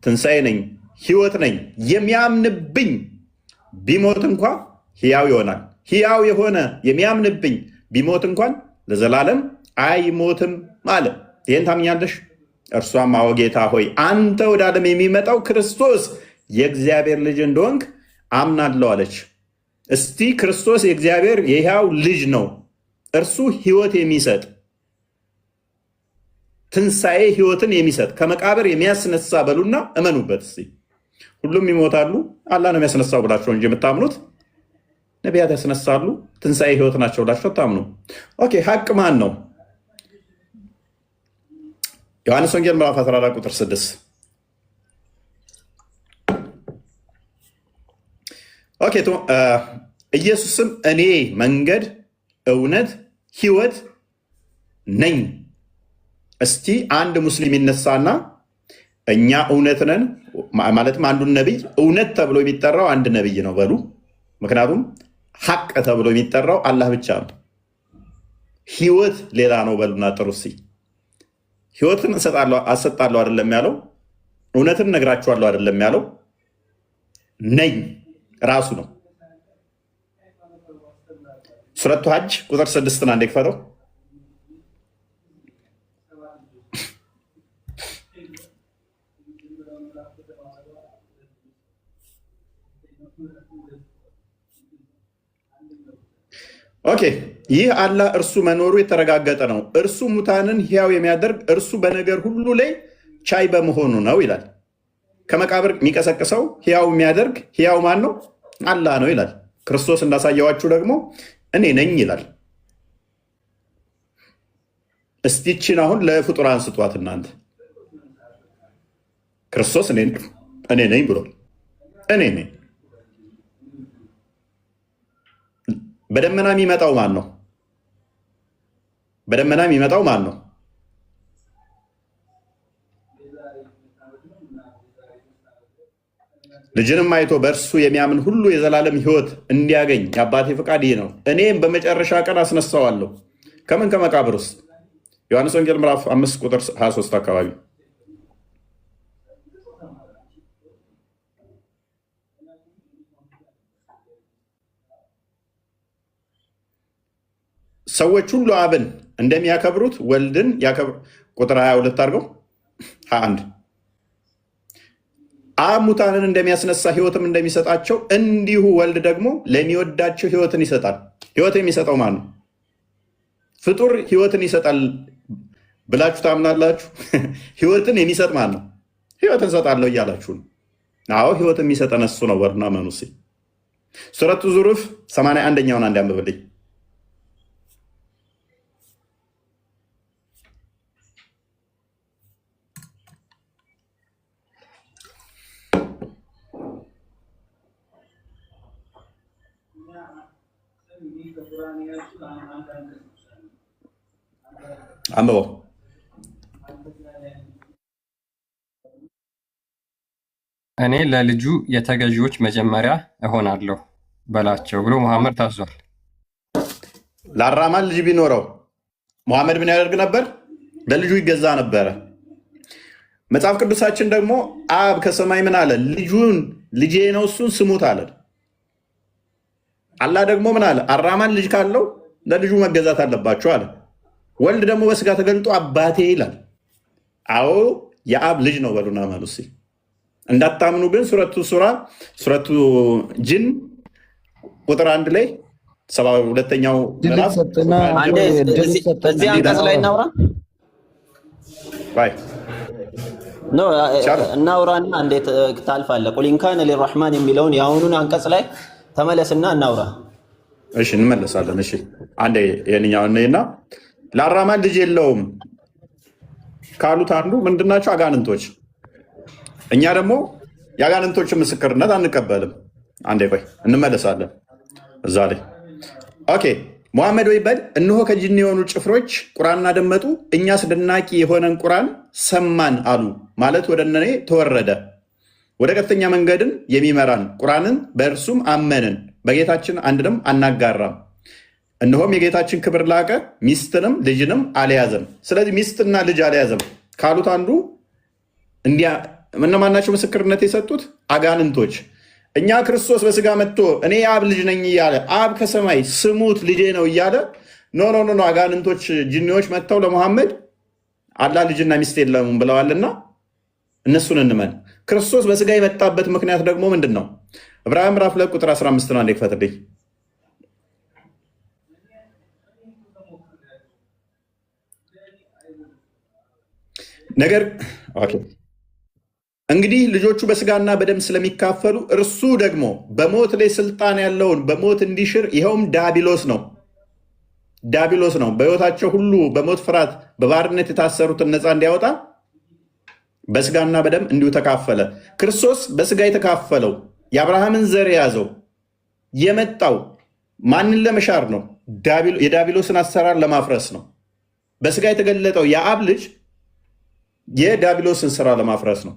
ትንሣኤ ነኝ፣ ሕይወት ነኝ። የሚያምንብኝ ቢሞት እንኳ ሕያው ይሆናል። ሕያው የሆነ የሚያምንብኝ ቢሞት እንኳን ለዘላለም አይሞትም አለ። ይህን ታምኛለሽ? እርሷም አዎ ጌታ ሆይ አንተ ወደ ዓለም የሚመጣው ክርስቶስ የእግዚአብሔር ልጅ እንደሆንክ አምናለሁ አለች። እስቲ ክርስቶስ የእግዚአብሔር የሕያው ልጅ ነው፣ እርሱ ሕይወት የሚሰጥ ትንሣኤ ሕይወትን የሚሰጥ ከመቃብር የሚያስነሳ በሉና እመኑበት። እስቲ ሁሉም ይሞታሉ፣ አላህ ነው የሚያስነሳው ብላቸው እንጂ የምታምኑት ነቢያት ያስነሳሉ፣ ትንሣኤ ሕይወት ናቸው ብላቸው አታምኑ። ኦኬ፣ ሀቅ ማን ነው? ዮሐንስ ወንጌል ምዕራፍ 14 ቁጥር 6 ኦኬ። ኢየሱስም እኔ መንገድ፣ እውነት፣ ሕይወት ነኝ። እስቲ አንድ ሙስሊም ይነሳና እኛ እውነት ነን ማለትም አንዱን ነቢይ እውነት ተብሎ የሚጠራው አንድ ነቢይ ነው በሉ። ምክንያቱም ሐቅ ተብሎ የሚጠራው አላህ ብቻ ነው። ሕይወት ሌላ ነው በሉና ጥሩ። እስቲ ሕይወትን አሰጣለሁ አይደለም ያለው፣ እውነትን ነግራችኋለሁ አይደለም ያለው፣ ነኝ ራሱ ነው። ሱረቱ ሐጅ ቁጥር 6 አንዴ ክፈተው። ኦኬ፣ ይህ አላህ እርሱ መኖሩ የተረጋገጠ ነው። እርሱ ሙታንን ሕያው የሚያደርግ እርሱ በነገር ሁሉ ላይ ቻይ በመሆኑ ነው ይላል። ከመቃብር የሚቀሰቅሰው ሕያው የሚያደርግ ሕያው ማን ነው? አላህ ነው ይላል። ክርስቶስ እንዳሳየዋችሁ ደግሞ እኔ ነኝ ይላል። እስቲችን አሁን ለፍጡራን ስጧት እናንተ። ክርስቶስ እኔ ነኝ ብሎ እኔ ነኝ በደመና የሚመጣው ማን ነው? በደመና የሚመጣው ማን ነው? ልጅንም አይቶ በእርሱ የሚያምን ሁሉ የዘላለም ሕይወት እንዲያገኝ የአባቴ ፈቃድ ይህ ነው፣ እኔም በመጨረሻ ቀን አስነሳዋለሁ። ከምን? ከመቃብር ውስጥ። ዮሐንስ ወንጌል ምዕራፍ 5 ቁጥር 23 አካባቢ። ሰዎች ሁሉ አብን እንደሚያከብሩት ወልድን ያከብሩ። ቁጥር 22 አድርገው 21 አብ ሙታንን እንደሚያስነሳ ሕይወትም እንደሚሰጣቸው እንዲሁ ወልድ ደግሞ ለሚወዳቸው ሕይወትን ይሰጣል። ሕይወት የሚሰጠው ማን ነው? ፍጡር ሕይወትን ይሰጣል ብላችሁ ታምናላችሁ? ሕይወትን የሚሰጥ ማን ነው? ሕይወትን እሰጣለሁ እያላችሁ ነው። አዎ ሕይወት የሚሰጠን እሱ ነው። ወርና መኑሲ ሱረቱ ዙሩፍ 81ኛውን አንድ ያንብብልኝ። አንብበው። እኔ ለልጁ የተገዢዎች መጀመሪያ እሆናለሁ በላቸው ብሎ መሐመድ ታዟል። ለአራማን ልጅ ቢኖረው መሐመድ ምን ያደርግ ነበር? ለልጁ ይገዛ ነበረ። መጽሐፍ ቅዱሳችን ደግሞ አብ ከሰማይ ምን አለ? ልጁን ልጄ ነው እሱን ስሙት አለ። አላህ ደግሞ ምን አለ? አራማን ልጅ ካለው ለልጁ መገዛት አለባቸው አለ። ወልድ ደግሞ በስጋ ተገልጦ አባቴ ይላል። አዎ የአብ ልጅ ነው በሉና መሉሲ። እንዳታምኑ ግን ሱረቱ ጅን ቁጥር 1 ላይ 72ኛው ምዕራፍ በዚህ አንቀጽ ላይ እናውራ እናውራና እንዴት ታልፋለህ? ቁል ኢን ካነ ሊረሕማን የሚለውን የአሁኑን አንቀጽ ላይ ተመለስና እናውራ። እሺ እንመለሳለን። እሺ አንዴ የኛው እና ለአራማን ልጅ የለውም ካሉት አንዱ ምንድናቸው? አጋንንቶች። እኛ ደግሞ የአጋንንቶችን ምስክርነት አንቀበልም። አንዴ ቆይ እንመለሳለን እዛ ላይ። ኦኬ ሙሐመድ ወይ በል እነሆ ከጅን የሆኑ ጭፍሮች ቁርአንን አደመጡ፣ እኛ አስደናቂ የሆነን ቁርአን ሰማን አሉ። ማለት ወደ እኔ ተወረደ ወደ ቀጥተኛ መንገድን የሚመራን ቁርአንን በእርሱም አመንን፣ በጌታችን አንድንም አናጋራም። እነሆም የጌታችን ክብር ላቀ፣ ሚስትንም ልጅንም አልያዘም። ስለዚህ ሚስትና ልጅ አልያዘም ካሉት አንዱ እነማናቸው ምስክርነት የሰጡት? አጋንንቶች። እኛ ክርስቶስ በስጋ መጥቶ እኔ የአብ ልጅ ነኝ እያለ አብ ከሰማይ ስሙት ልጄ ነው እያለ ኖ አጋንንቶች ጅኒዎች መጥተው ለሙሐመድ አላህ ልጅና ሚስት የለም ብለዋልና እነሱን እንመን። ክርስቶስ በስጋ የመጣበት ምክንያት ደግሞ ምንድን ነው? ዕብራውያን ምዕራፍ 2 ቁጥር 15 ነው። አንዴ ክፈትልኝ። ነገር እንግዲህ ልጆቹ በስጋና በደም ስለሚካፈሉ እርሱ ደግሞ በሞት ላይ ስልጣን ያለውን በሞት እንዲሽር ይኸውም ዲያብሎስ ነው። በሕይወታቸው ሁሉ በሞት ፍርሃት በባርነት የታሰሩትን ነፃ እንዲያወጣ በስጋና በደም እንዲሁ ተካፈለ። ክርስቶስ በስጋ የተካፈለው የአብርሃምን ዘር የያዘው የመጣው ማንን ለመሻር ነው? የዲያብሎስን አሰራር ለማፍረስ ነው። በስጋ የተገለጠው የአብ ልጅ የዲያብሎስን ስራ ለማፍረስ ነው።